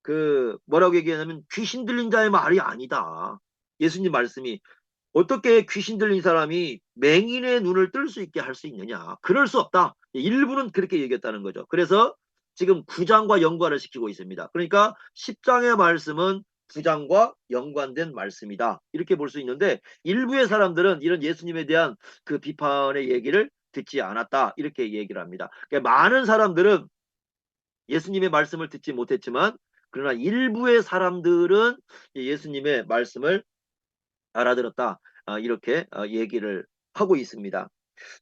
그 뭐라고 얘기하냐면 귀신 들린 자의 말이 아니다. 예수님 말씀이 어떻게 귀신 들린 사람이 맹인의 눈을 뜰 수 있게 할 수 있느냐? 그럴 수 없다. 일부는 그렇게 얘기했다는 거죠. 그래서 지금 9장과 연관을 시키고 있습니다. 그러니까 10장의 말씀은 9장과 연관된 말씀이다. 이렇게 볼 수 있는데 일부의 사람들은 이런 예수님에 대한 그 비판의 얘기를 듣지 않았다. 이렇게 얘기를 합니다. 그러니까 많은 사람들은 예수님의 말씀을 듣지 못했지만 그러나 일부의 사람들은 예수님의 말씀을 알아들었다. 이렇게 얘기를 하고 있습니다.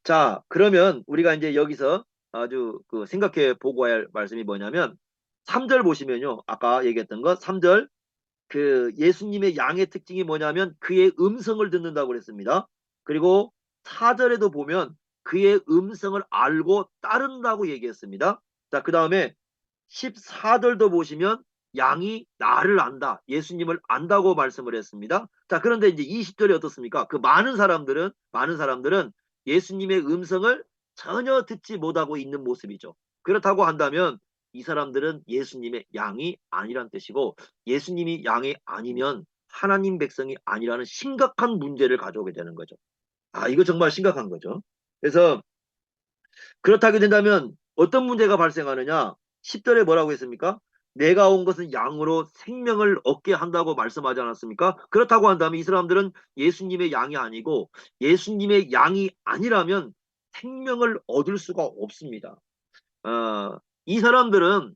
자, 그러면 우리가 이제 여기서 아주 그 생각해 보고 할 말씀이 뭐냐면 3절 보시면요. 아까 얘기했던 것 3절 그 예수님의 양의 특징이 뭐냐면 그의 음성을 듣는다고 그랬습니다. 그리고 4절에도 보면 그의 음성을 알고 따른다고 얘기했습니다. 자, 그 다음에 14절도 보시면 양이 나를 안다. 예수님을 안다고 말씀을 했습니다. 자, 그런데 이제 20절이 어떻습니까? 그 많은 사람들은 예수님의 음성을 전혀 듣지 못하고 있는 모습이죠. 그렇다고 한다면 이 사람들은 예수님의 양이 아니란 뜻이고, 예수님이 양이 아니면 하나님 백성이 아니라는 심각한 문제를 가져오게 되는 거죠. 아, 이거 정말 심각한 거죠. 그래서 그렇다게 된다면 어떤 문제가 발생하느냐? 10절에 뭐라고 했습니까? 내가 온 것은 양으로 생명을 얻게 한다고 말씀하지 않았습니까? 그렇다고 한다면 이 사람들은 예수님의 양이 아니고, 예수님의 양이 아니라면 생명을 얻을 수가 없습니다. 이 사람들은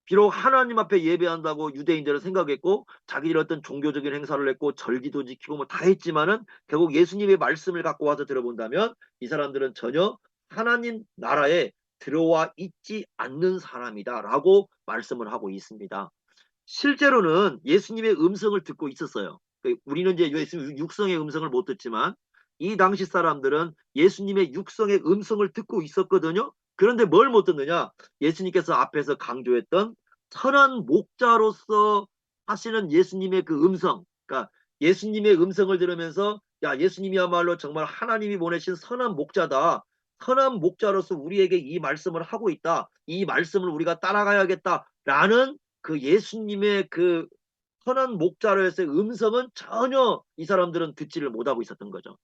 비록 하나님 앞에 예배한다고 유대인들은 생각했고, 자기들 어떤 종교적인 행사를 했고 절기도 지키고 뭐 다 했지만은 결국 예수님의 말씀을 갖고 와서 들어본다면 이 사람들은 전혀 하나님 나라에 들어와 있지 않는 사람이다라고 말씀을 하고 있습니다. 실제로는 예수님의 음성을 듣고 있었어요. 우리는 이제 예수님 육성의 음성을 못 듣지만 이 당시 사람들은 예수님의 육성의 음성을 듣고 있었거든요. 그런데 뭘 못 듣느냐? 예수님께서 앞에서 강조했던 선한 목자로서 하시는 예수님의 그 음성, 그러니까 예수님의 음성을 들으면서 야, 예수님이야말로 정말 하나님이 보내신 선한 목자다. 선한 목자로서 우리에게 이 말씀을 하고 있다. 이 말씀을 우리가 따라가야겠다라는 그 예수님의 그 선한 목자로서의 음성은 전혀 이 사람들은 듣지를 못하고 있었던 거죠.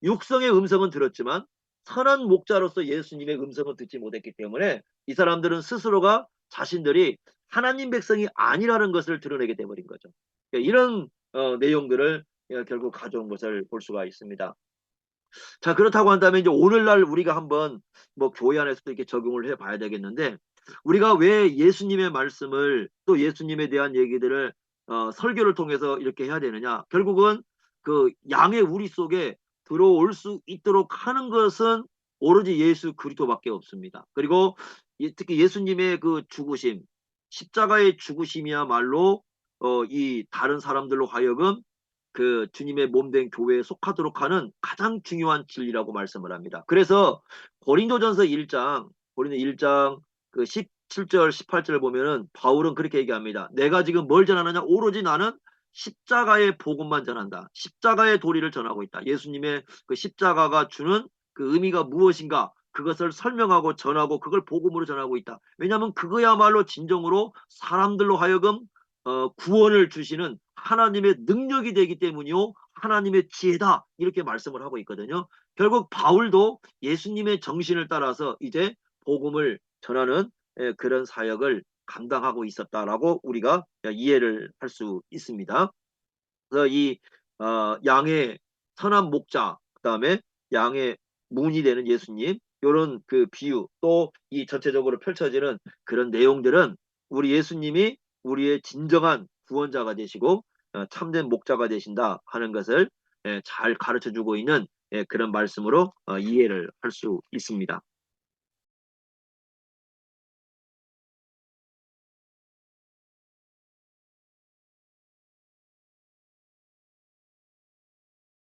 육성의 음성은 들었지만 선한 목자로서 예수님의 음성을 듣지 못했기 때문에 이 사람들은 스스로가 자신들이 하나님 백성이 아니라는 것을 드러내게 돼버린 거죠. 이런 내용들을 결국 가져온 것을 볼 수가 있습니다. 자, 그렇다고 한다면 이제 오늘날 우리가 한번 뭐 교회 안에서도 이렇게 적용을 해 봐야 되겠는데, 우리가 왜 예수님의 말씀을 또 예수님에 대한 얘기들을 설교를 통해서 이렇게 해야 되느냐? 결국은 그 양의 우리 속에 들어올 수 있도록 하는 것은 오로지 예수 그리스도밖에 없습니다. 그리고 특히 예수님의 그 죽으심, 십자가의 죽으심이야말로 이 다른 사람들로 하여금 그 주님의 몸된 교회에 속하도록 하는 가장 중요한 진리라고 말씀을 합니다. 그래서 고린도전서 1장, 고린도 1장 그 17절, 18절을 보면은 바울은 그렇게 얘기합니다. 내가 지금 뭘 전하느냐? 오로지 나는 십자가의 복음만 전한다. 십자가의 도리를 전하고 있다. 예수님의 그 십자가가 주는 그 의미가 무엇인가? 그것을 설명하고 전하고 그걸 복음으로 전하고 있다. 왜냐하면 그거야말로 진정으로 사람들로 하여금 구원을 주시는 하나님의 능력이 되기 때문이요 하나님의 지혜다 이렇게 말씀을 하고 있거든요. 결국 바울도 예수님의 정신을 따라서 이제 복음을 전하는 그런 사역을 감당하고 있었다라고 우리가 이해를 할 수 있습니다. 그래서 이 양의 선한 목자, 그다음에 양의 문이 되는 예수님, 이런 그 비유, 또 이 전체적으로 펼쳐지는 그런 내용들은 우리 예수님이 우리의 진정한 구원자가 되시고 참된 목자가 되신다 하는 것을 잘 가르쳐 주고 있는 그런 말씀으로 이해를 할 수 있습니다.